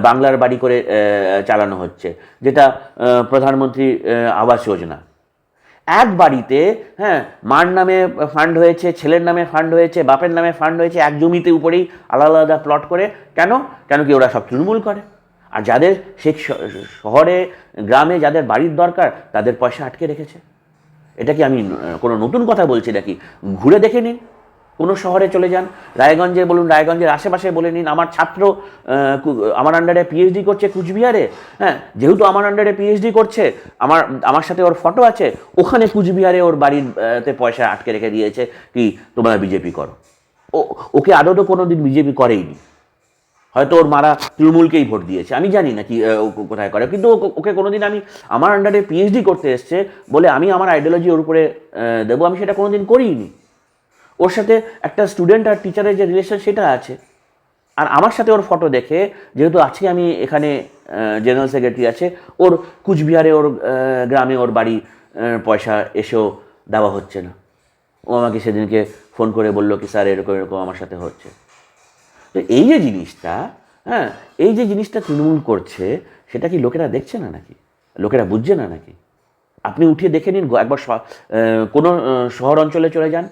বাংলার বাড়ি করে চালানো হচ্ছে, যেটা প্রধানমন্ত্রী আবাস যোজনা, এক বাড়িতে, হ্যাঁ, মার নামে ফান্ড হয়েছে, ছেলের নামে ফান্ড হয়েছে, বাপের নামে ফান্ড হয়েছে, এক জমিতে উপরেই আলাদা আলাদা প্লট করে। কেন কি ওরা সব তৃণমূল করে? আর যাদের সেই শহরে গ্রামে যাদের বাড়ির দরকার তাদের পয়সা আটকে রেখেছে। এটা কি আমি কোনো নতুন কথা বলছি নাকি? ঘুরে দেখে নিন, কোনো শহরে চলে যান, রায়গঞ্জে বলুন, রায়গঞ্জের আশেপাশে বলে নিন। আমার ছাত্র আমার আন্ডারে পিএইচডি করছে কুচবিহারে, হ্যাঁ, যেহেতু আমার আন্ডারে পিএইচডি করছে, আমার সাথে ওর ফটো আছে, ওখানে কুচবিহারে ওর বাড়ির তে পয়সা আটকে রেখে দিয়েছে কি তোমরা বিজেপি করো। ওকে আদৌ তো কোনো দিন বিজেপি করেইনি, হয়তো ওর মারা তৃণমূলকেই ভোট দিয়েছে, আমি জানি না কি কোথায় করে, কিন্তু ওকে কোনোদিন আমি আমার আন্ডারে পিএইচডি করতে এসছে বলে আমি আমার আইডিওলজি ওর উপরে দেবো, আমি সেটা কোনোদিন করিনি। ওর সাথে একটা স্টুডেন্ট আর টিচারের যে রিলেশন সেটা আছে। আর আমার সাথে ওর ফটো দেখে, যেহেতু আজকে আমি এখানে জেনারেল সেক্রেটারি আছে, ওর কুচবিহারে ওর গ্রামে ওর বাড়ি পয়সা এসেও দেওয়া হচ্ছে না। ও আমাকে সেদিনকে ফোন করে বললো কি স্যার এরকম এরকম আমার সাথে হচ্ছে। তো এই যে জিনিসটা, হ্যাঁ, এই যে জিনিসটা তৃণমূল করছে, সেটা কি লোকেরা দেখছে না নাকি? লোকেরা বুঝছে না নাকি? আপনি উঠিয়ে দেখে নিন, একবার কোনো শহর অঞ্চলে চলে যান,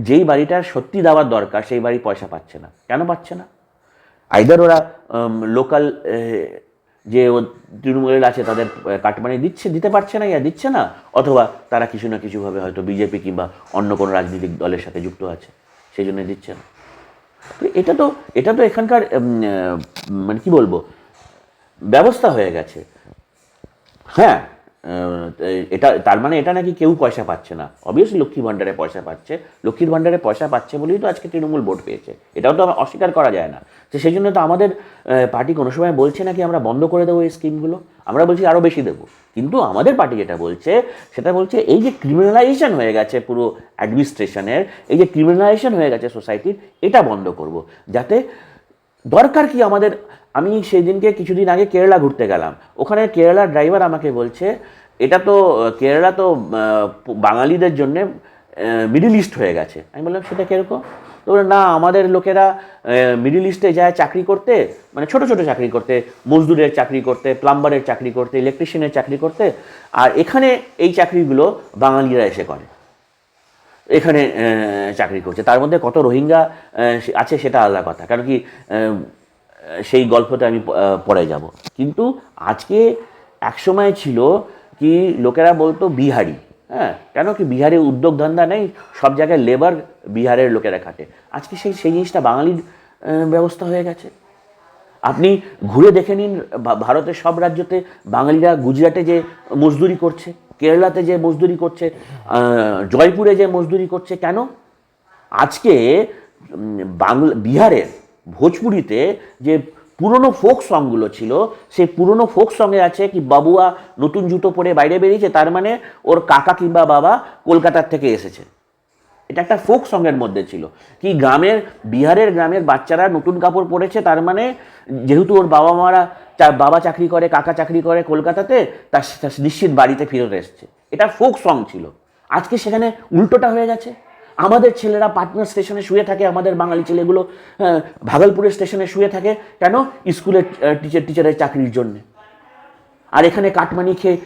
যেই বাড়িটার সত্যি দেওয়ার দরকার সেই বাড়ি পয়সা পাচ্ছে না। কেন পাচ্ছে না? আইদার ওরা লোকাল যে তৃণমূলের আছে তাদের কাটমানি দিতে পারছে না, ইয়া দিচ্ছে না, অথবা তারা কিছু না কিছুভাবে হয়তো বিজেপি কিংবা অন্য কোনো রাজনৈতিক দলের সাথে যুক্ত আছে, সেই জন্য দিচ্ছে না। তো এটা তো এখানকার মানে কি বলবো, ব্যবস্থা হয়ে গেছে। হ্যাঁ, এটা তার মানে এটা নাকি কেউ পয়সা পাচ্ছে না। অবভিয়াসলি লক্ষ্মীর ভাণ্ডারে পয়সা পাচ্ছে, লক্ষ্মীর ভাণ্ডারে পয়সা পাচ্ছে বলেই তো আজকে তৃণমূল ভোট পেয়েছে, এটাও তো অস্বীকার করা যায় না। তো সেই জন্য তো আমাদের পার্টি কোনো সময় বলছে নাকি আমরা বন্ধ করে দেবো এই স্কিমগুলো, আমরা বলছি আরও বেশি দেবো। কিন্তু আমাদের পার্টি যেটা বলছে সেটা বলছে এই যে ক্রিমিনালাইজেশন হয়ে গেছে পুরো অ্যাডমিনিস্ট্রেশনের, এই যে ক্রিমিনালাইজেশন হয়ে গেছে সোসাইটির, এটা বন্ধ করব। যাতে দরকার কি আমাদের, আমি সেই দিনকে কিছুদিন আগে কেরালা ঘুরতে গেলাম, ওখানে কেরালার ড্রাইভার আমাকে বলছে এটা তো কেরালা তো বাঙালিদের জন্যে মিডল ইস্ট হয়ে গেছে। আমি বললাম সেটা কীরকম? তো না, আমাদের লোকেরা মিডল ইস্টে যায় চাকরি করতে, মানে ছোট ছোট চাকরি করতে, মজদুরের চাকরি করতে, প্লাম্বারের চাকরি করতে, ইলেকট্রিশিয়ানের চাকরি করতে, আর এখানে এই চাকরিগুলো বাঙালিরা এসে করে, এখানে চাকরি করছে। তার মধ্যে কত রোহিঙ্গা আছে সেটা আলাদা কথা, কারণ কি সেই গল্পটা আমি পরে যাব। কিন্তু আজকে একসময় ছিল কি লোকেরা বলতো বিহারি, হ্যাঁ, কেন কি বিহারে উদ্যোগ ধান্দা নেই, সব জায়গায় লেবার বিহারের লোকেরা খাটে। আজকে সেই জিনিসটা বাঙালির ব্যবস্থা হয়ে গেছে। আপনি ঘুরে দেখে নিন, ভারতের সব রাজ্যতে বাঙালিরা গুজরাটে যে মজদুরি করছে, কেরালাতে যে মজদুরি করছে, জয়পুরে যে মজদুরি করছে, কেন? আজকে বিহারের ভোজপুরিতে যে পুরনো ফোক সংগুলো ছিল, সেই পুরনো ফোক সঙ্গে আছে কি বাবুয়া নতুন জুতো পরে বাইরে বেরিয়েছে, তার মানে ওর কাকা কিংবা বাবা কলকাতার থেকে এসেছে। এটা একটা ফোক সঙ্গের মধ্যে ছিল। কি বিহারের গ্রামের বাচ্চারা নতুন কাপড় পরেছে, তার মানে যেহেতু ওর বাবা চাকরি করে, কাকা চাকরি করে কলকাতাতে, তার নিশ্চিত বাড়িতে ফিরত এসছে। এটা ফোক সং ছিল। আজকে সেখানে উল্টোটা হয়ে গেছে। আমাদের ছেলেরা পাটনা স্টেশনে শুয়ে থাকে, আমাদের বাঙালি ছেলেগুলো ভাগলপুরের স্টেশনে শুয়ে থাকে, কেন? স্কুলের টিচারের চাকরির জন্যে। আর এখানে কাটমানি খেয়ে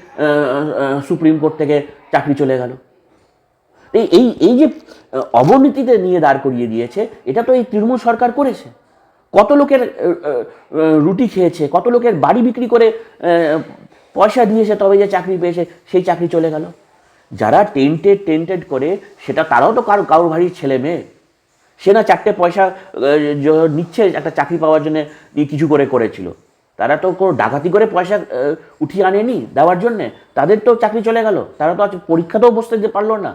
সুপ্রিম কোর্ট থেকে চাকরি চলে গেল। এই যে অবনতিতে নিয়ে দাঁড় করিয়ে দিয়েছে, এটা তো এই তৃণমূল সরকার করেছে। কত লোকের রুটি খেয়েছে, কত লোকের বাড়ি বিক্রি করে পয়সা দিয়েছে, তবে যে চাকরি পেয়েছে, সেই চাকরি চলে গেল। যারা টেন্টেড করে, সেটা তারাও তো কারোর বাড়ির ছেলে মেয়ে, সে না 4টে পয়সা নিচ্ছে একটা চাকরি পাওয়ার জন্য কিছু করেছিল। তারা তো কোনো ডাকাতি করে পয়সা উঠিয়ে আনেনি দেওয়ার জন্যে, তাদের তো চাকরি চলে গেল। তারা তো পরীক্ষাতেও বসতে পারলো না।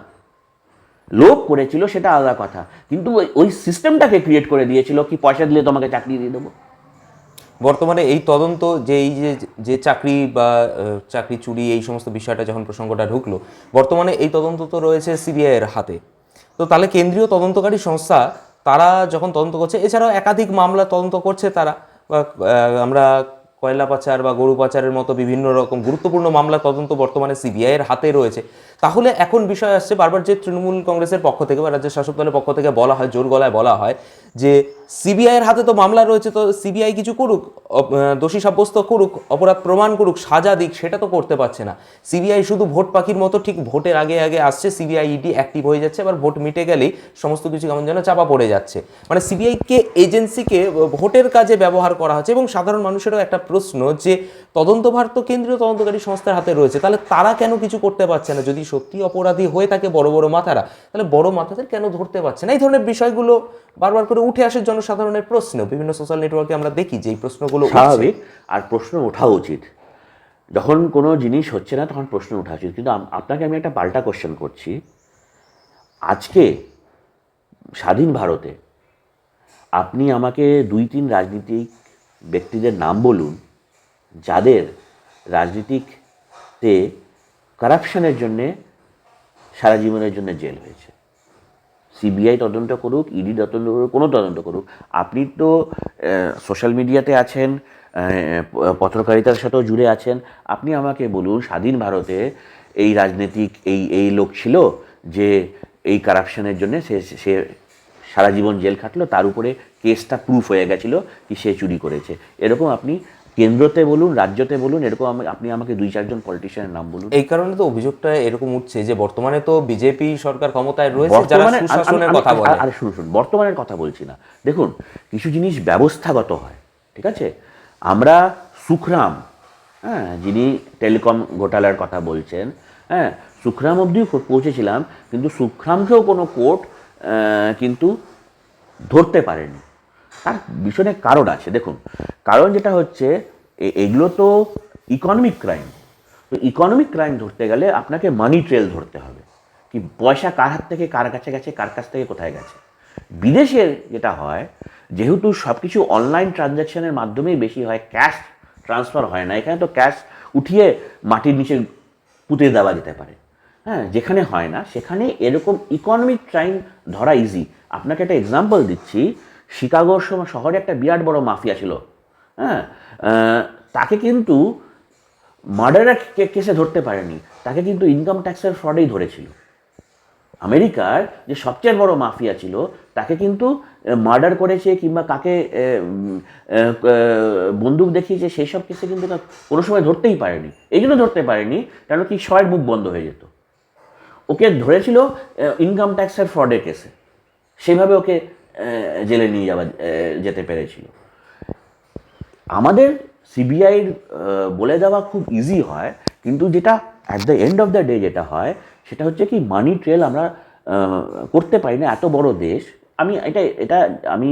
লোক করেছিল সেটা আলাদা কথা, কিন্তু ওই সিস্টেমটাকে ক্রিয়েট করে দিয়েছিল কি পয়সা দিলে তোমাকে চাকরি দিয়ে দেবো। বর্তমানে এই তদন্ত যে চাকরি বা চাকরি চুরি এই সমস্ত বিষয়টা যখন প্রসঙ্গটা ঢুকলো, বর্তমানে এই তদন্ত তো রয়েছে সিবিআইয়ের হাতে। তো তাহলে কেন্দ্রীয় তদন্তকারী সংস্থা তারা যখন তদন্ত করছে, এছাড়াও একাধিক মামলা তদন্ত করছে তারা, বা আমরা কয়লা পাচার বা গরু পাচারের মতো বিভিন্ন রকম গুরুত্বপূর্ণ মামলা তদন্ত বর্তমানে সিবিআইয়ের হাতে রয়েছে। তাহলে এখন বিষয় আসছে, বারবার যে তৃণমূল কংগ্রেসের পক্ষ থেকে বা রাজ্যের শাসক দলের পক্ষ থেকে বলা হয়, জোর গলায় বলা হয় যে সিবিআইয়ের হাতে তো মামলা রয়েছে, তো সিবিআই কিছু করুক, দোষী সাব্যস্ত করুক, অপরাধ প্রমাণ করুক, সাজা দিক, সেটা তো করতে পারছে না। সিবিআই শুধু ভোট পাখির মতো ঠিক ভোটের আগে আগে আসছে, সিবিআই ইডি অ্যাক্টিভ হয়ে যাচ্ছে, আবার ভোট মিটে গেলেই সমস্ত কিছু কেমন যেন চাপা পড়ে যাচ্ছে। মানে সিবিআইকে এজেন্সিকে ভোটের কাজে ব্যবহার করা হচ্ছে। এবং সাধারণ মানুষেরও একটা প্রশ্ন যে তদন্তভার তো কেন্দ্রীয় তদন্তকারী সংস্থার হাতে রয়েছে, তাহলে তারা কেন কিছু করতে পারছে না? যদি সত্যি অপরাধী হয়ে থাকে বড় বড় মাথারা, তাহলে বড় মাথাদের কেন ধরতে পারছে না? এই ধরনের বিষয়গুলো বারবার করে উঠে আসে জনসাধারণের প্রশ্ন। বিভিন্ন সোশ্যাল নেটওয়ার্কে আমরা দেখি যে এই প্রশ্নগুলো স্বাভাবিক, আর প্রশ্ন ওঠা উচিত। যখন কোনো জিনিস হচ্ছে না তখন প্রশ্ন ওঠা উচিত। কিন্তু আপনাকে আমি একটা পাল্টা কোশ্চেন করছি। আজকে স্বাধীন ভারতে আপনি আমাকে 2-3 রাজনীতিক ব্যক্তিদের নাম বলুন যাদের রাজনীতিকতে কারাপশনের জন্যে সারা জীবনের জন্য জেল হয়েছে। সিবিআই তদন্ত করুক, ইডি তদন্ত করুক, কোনো তদন্ত করুক, আপনি তো সোশ্যাল মিডিয়াতে আছেন, পত্রকারিতার সাথেও জুড়ে আছেন, আপনি আমাকে বলুন স্বাধীন ভারতে এই রাজনীতিক এই লোক ছিল যে এই কারাপশনের জন্য সে সারা জীবন জেল খাটলো, তার উপরে কেসটা প্রুফ হয়ে গেছিলো কি সে চুরি করেছে। এরকম আপনি কেন্দ্রতে বলুন, রাজ্যতে বলুন, এরকম আপনি আমাকে 2-4 জন পলিটিশিয়ানের নাম বলুন। এই কারণে তো অভিযোগটা এরকম উঠছে যে বর্তমানে তো বিজেপি সরকার ক্ষমতায় রয়েছে, যারা সুশাসনের কথা বলে। আরে শুনুন, বর্তমানের কথা বলছি না। দেখুন, কিছু জিনিস ব্যবস্থাগত হয়, ঠিক আছে? আমরা সুখরাম, যিনি টেলিকম ঘোটালার কথা বলছেন, সুখরাম অবধি পৌঁছেছিলাম, কিন্তু সুখরামকেও কোনো কোর্ট কিন্তু ধরতে পারেনি। তার পিছনে কারণ আছে। দেখুন, কারণ যেটা হচ্ছে এগুলো তো ইকোনমিক ক্রাইম। তো ইকোনমিক ক্রাইম ধরতে গেলে আপনাকে মানি ট্রেল ধরতে হবে, কি পয়সা কার হাত থেকে কার কাছে গেছে, কার কাছ থেকে কোথায় গেছে। বিদেশে যেটা হয়, যেহেতু সব কিছু অনলাইন ট্রানজ্যাকশনের মাধ্যমেই বেশি হয়, ক্যাশ ট্রান্সফার হয় না। এখানে তো ক্যাশ উঠিয়ে মাটির নিচে পুঁতে দেওয়া যেতে পারে। যেখানে হয় না সেখানে এরকম ইকোনমিক ক্রাইম ধরা ইজি। আপনাকে একটা এক্সাম্পল দিচ্ছি। শিকাগোর শহরে একটা বিরাট বড় মাফিয়া ছিল, তাকে কিন্তু মার্ডারের কেসে ধরতে পারেনি, তাকে কিন্তু ইনকাম ট্যাক্সের ফ্রডেই ধরেছিল। আমেরিকার যে সবচেয়ে বড় মাফিয়া ছিল তাকে কিন্তু মার্ডার করেছে কিংবা কাকে বন্দুক দেখিয়েছে সেই সব কেসে কিন্তু কোনো সময় ধরতেই পারেনি। এই জন্য ধরতে পারেনি কারণ কি সবার মুখ বন্ধ হয়ে যেত। ওকে ধরেছিল ইনকাম ট্যাক্সের ফ্রডের কেসে, সেইভাবে ওকে জেলে নিয়ে যেতে পেরেছিল। আমাদের সিবিআইর বলে দেওয়া খুব ইজি হয়, কিন্তু যেটা at the end of the day যেটা হয় সেটা হচ্ছে কি মানি ট্রেল আমরা করতে পারি না। এত বড় দেশ, আমি এটা আমি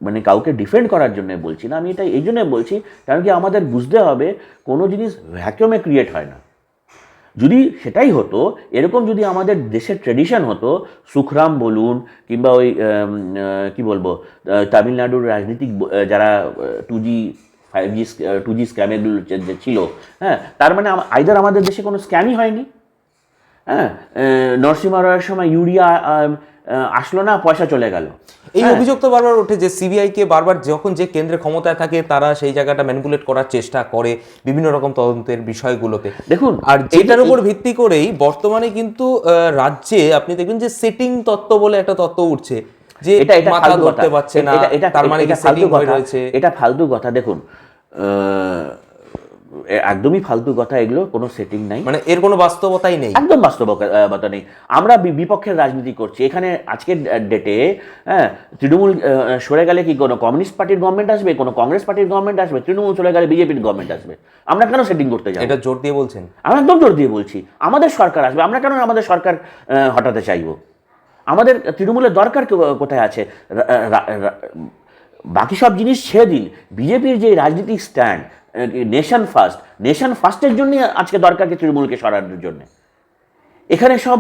মানে কাউকে ডিফেন্ড করার জন্য বলছি না, আমি এটা এই জন্য বলছি কারণ কি আমাদের বুঝতে হবে কোনো জিনিস ভ্যাকুয়ামে ক্রিয়েট হয় না। যদি সেটাই হতো, এরকম যদি আমাদের দেশের ট্রেডিশন হতো, সুখরাম বলুন কিংবা ওই কি বলবো তামিলনাড়ুর রাজনীতিক যারা 2G 5G স্ক্যামেগুলো যে ছিল, তার মানে আইদার আমাদের দেশে কোনো স্ক্যামই হয়নি, নরসিংহ রায়ের সময় ইউরিয়া আসলো না, পয়সা চলে গেল। এই অভিযোগ তো বারবার ওঠে যে সিবিআইকে বারবার যখন যে কেন্দ্রে ক্ষমতায় থাকে তারা সেই জায়গাটা ম্যানিপুলেট করার চেষ্টা করে বিভিন্ন রকম তদন্তের বিষয়গুলোতে। দেখুন, আর যেটার উপর ভিত্তি করেই বর্তমানে কিন্তু রাজ্যে আপনি দেখবেন যে সেটিং তত্ত্ব বলে একটা তত্ত্ব উঠছে যে এটা মাথা ধরতে পারছে না, তার মানে কি সেটিং হয়ে রয়েছে। এটা ফালতু কথা। দেখুন, একদমই ফালতু কথা, এগুলো কোনো সেটিং নাই, মানে এর কোনো বাস্তবতাই নেই, একদম বাস্তবতা নেই। আমরা বিপক্ষের রাজনীতি করছি এখানে। আজকের ডেটে তৃণমূল সরে গেলে কি কোনো কমিউনিস্ট পার্টির গভর্নমেন্ট আসবে, কোনো কংগ্রেস পার্টির গভর্নমেন্ট আসবে, তৃণমূল সরে গেলে বিজেপির গভর্নমেন্ট আসবে। আমরা কেন সেটিং করতে যাবো? এটা জোর দিয়ে বলছেন? আমরা একদম জোর দিয়ে বলছি আমাদের সরকার আসবে। আমরা কেন আমাদের সরকার হটাতে চাইবো? আমাদের তৃণমূলের দরকার কোথায় আছে? বাকি সব জিনিস ছেড়ে দিন, বিজেপির যে রাজনীতিক স্ট্যান্ড নেশন ফার্স্টের জন্যই আজকে দরকার কি তৃণমূলকে সরানোর জন্য। এখানে সব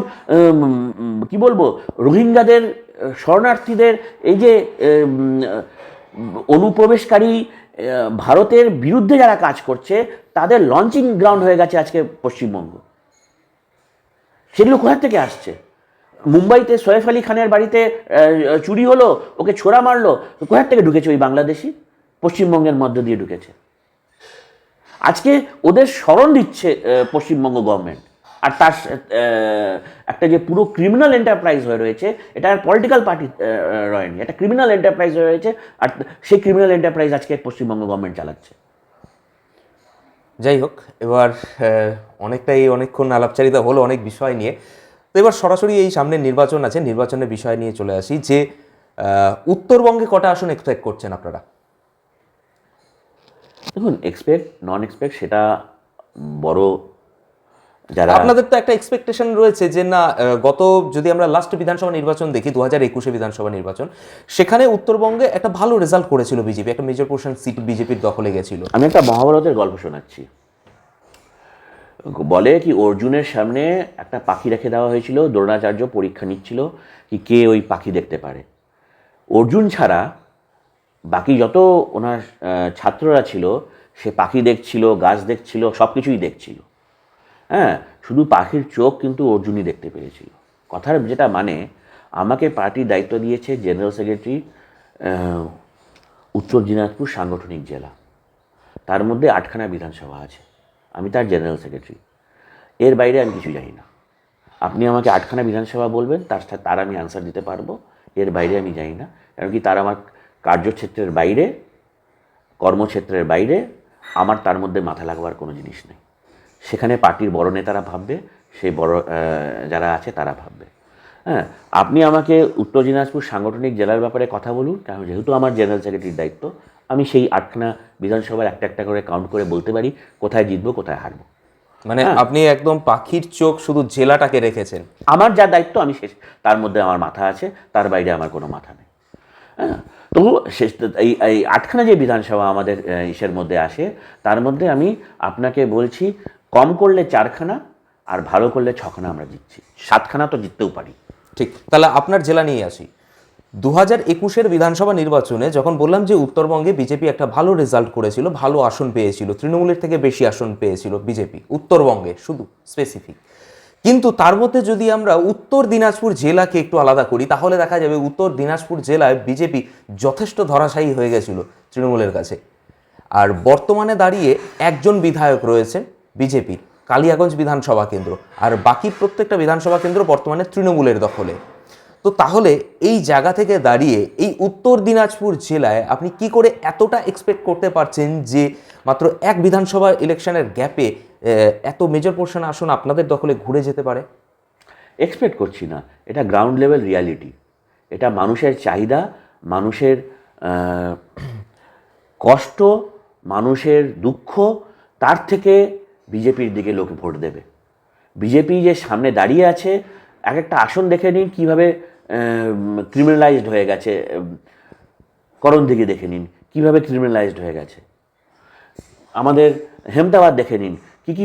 কি বলবো রোহিঙ্গাদের, শরণার্থীদের এই যে অনুপ্রবেশকারী ভারতের বিরুদ্ধে যারা কাজ করছে তাদের লঞ্চিং গ্রাউন্ড হয়ে গেছে আজকে পশ্চিমবঙ্গ। সেগুলো কোথা থেকে আসছে? মুম্বাইতে সৈয়ফ আলী খানের বাড়িতে চুরি হলো, ওকে ছোড়া মারলো, কোথা থেকে ঢুকেছে? ওই বাংলাদেশি পশ্চিমবঙ্গের মধ্য দিয়ে ঢুকেছে। আজকে ওদের স্মরণ দিচ্ছে পশ্চিমবঙ্গ গভর্নমেন্ট। আর তার একটা যে পুরো ক্রিমিনাল এন্টারপ্রাইজ হয়ে রয়েছে, এটা আর পলিটিক্যাল পার্টি রয়নি, এটা ক্রিমিনাল এন্টারপ্রাইজ হয়ে রয়েছে, আর সেই ক্রিমিনাল এন্টারপ্রাইজ আজকে পশ্চিমবঙ্গ গভর্নমেন্ট চালাচ্ছে। যাই হোক, এবার অনেকক্ষণ আলাপচারিতা হলো অনেক বিষয় নিয়ে। তো এবার সরাসরি এই সামনে নির্বাচন আছে, নির্বাচনের বিষয় নিয়ে চলে আসি যে উত্তরবঙ্গে কটা আসন এক্সপেক্ট করছেন আপনারা? দেখুন, এক্সপেক্ট নন এক্সপেক্ট সেটা বড়, যারা আপনাদের তো একটা এক্সপেকটেশন রয়েছে যে না, যদি আমরা লাস্ট বিধানসভা নির্বাচন দেখি 2021 বিধানসভা নির্বাচন, সেখানে উত্তরবঙ্গে একটা ভালো রেজাল্ট করেছিল বিজেপি, একটা মেজর পোর্শন সিট বিজেপির দখলে গেছিল। আমি একটা মহাভারতের গল্প শোনাচ্ছি। বলে কি অর্জুনের সামনে একটা পাখি রেখে দেওয়া হয়েছিল, দ্রোণাচার্য পরীক্ষা নিচ্ছিল কি কে ওই পাখি দেখতে পারে। অর্জুন ছাড়া বাকি যত ওনার ছাত্ররা ছিল সে পাখি দেখছিল, গাছ দেখছিল, সব কিছুই দেখছিল। হ্যাঁ, শুধু পাখির চোখ কিন্তু অর্জুনই দেখতে পেরেছিল। কথার যেটা মানে, আমাকে পার্টির দায়িত্ব দিয়েছে জেনারেল সেক্রেটারি উত্তর দিনাজপুর সাংগঠনিক জেলা, তার মধ্যে 8খানা বিধানসভা আছে, আমি তার জেনারেল সেক্রেটারি। এর বাইরে আমি কিছু জানি না। আপনি আমাকে 8খানা বিধানসভা বলবেন, তার আমি আনসার দিতে পারবো, এর বাইরে আমি জানি না। কারণ কি, তার আমার কার্যক্ষেত্রের বাইরে, কর্মক্ষেত্রের বাইরে আমার তার মধ্যে মাথা লাগবার কোনো জিনিস নেই। সেখানে পার্টির বড় নেতারা ভাববে, সেই বড় যারা আছে তারা ভাববে। হ্যাঁ, আপনি আমাকে উত্তর দিনাজপুর সাংগঠনিক জেলার ব্যাপারে কথা বলুন, কারণ যেহেতু আমার জেনারেল সেক্রেটারির দায়িত্ব, আমি সেই 8খানা বিধানসভার একটা একটা করে কাউন্ট করে বলতে পারি কোথায় জিতবো কোথায় হারবো। মানে আপনি একদম পাখির চোখ শুধু জেলাটাকে রেখেছেন। আমার যা দায়িত্ব আমি তার মধ্যে আমার মাথা আছে, তার বাইরে আমার কোনো মাথা নেই। হ্যাঁ, তো এই 8খানা যে বিধানসভা আমাদের ইসের মধ্যে আসে, তার মধ্যে আমি আপনাকে বলছি কম করলে 4খানা, আর ভালো করলে 6খানা আমরা জিতছি, 7খানা তো জিততেও পারি। ঠিক, তাহলে আপনার জেলা নিয়ে আসি। 2021 বিধানসভা নির্বাচনে যখন বললাম যে উত্তরবঙ্গে বিজেপি একটা ভালো রেজাল্ট করেছিল, ভালো আসন পেয়েছিল, তৃণমূলের থেকে বেশি আসন পেয়েছিল বিজেপি উত্তরবঙ্গে শুধু স্পেসিফিক। কিন্তু তার মধ্যে যদি আমরা উত্তর দিনাজপুর জেলাকে একটু আলাদা করি, তাহলে দেখা যাবে উত্তর দিনাজপুর জেলায় বিজেপি যথেষ্ট ধরাশায়ী হয়ে গেছিল তৃণমূলের কাছে। আর বর্তমানে দাঁড়িয়ে একজন বিধায়ক রয়েছেন বিজেপির, কালিয়াগঞ্জ বিধানসভা কেন্দ্র, আর বাকি প্রত্যেকটা বিধানসভা কেন্দ্র বর্তমানে তৃণমূলের দখলে। তো তাহলে এই জায়গা থেকে দাঁড়িয়ে এই উত্তর দিনাজপুর জেলায় আপনি কি করে এতটা এক্সপেক্ট করতে পারছেন যে মাত্র এক বিধানসভা ইলেকশনের গ্যাপে এত মেজর পোর্শন আসন আপনাদের দখলে ঘুরে যেতে পারে? এক্সপেক্ট করছি না, এটা গ্রাউন্ড লেভেল রিয়ালিটি। এটা মানুষের চাহিদা, মানুষের কষ্ট, মানুষের দুঃখ, তার থেকে বিজেপির দিকে লোক ভোট দেবে। বিজেপি যে সামনে দাঁড়িয়ে আছে, এক একটা আসন দেখে নিন কীভাবে ক্রিমিনালাইজড হয়ে গেছে, করণ দিকে দেখে নিন কীভাবে ক্রিমিনালাইজড হয়ে গেছে। আমাদের হেমতাবাদ দেখে নিন, কী কী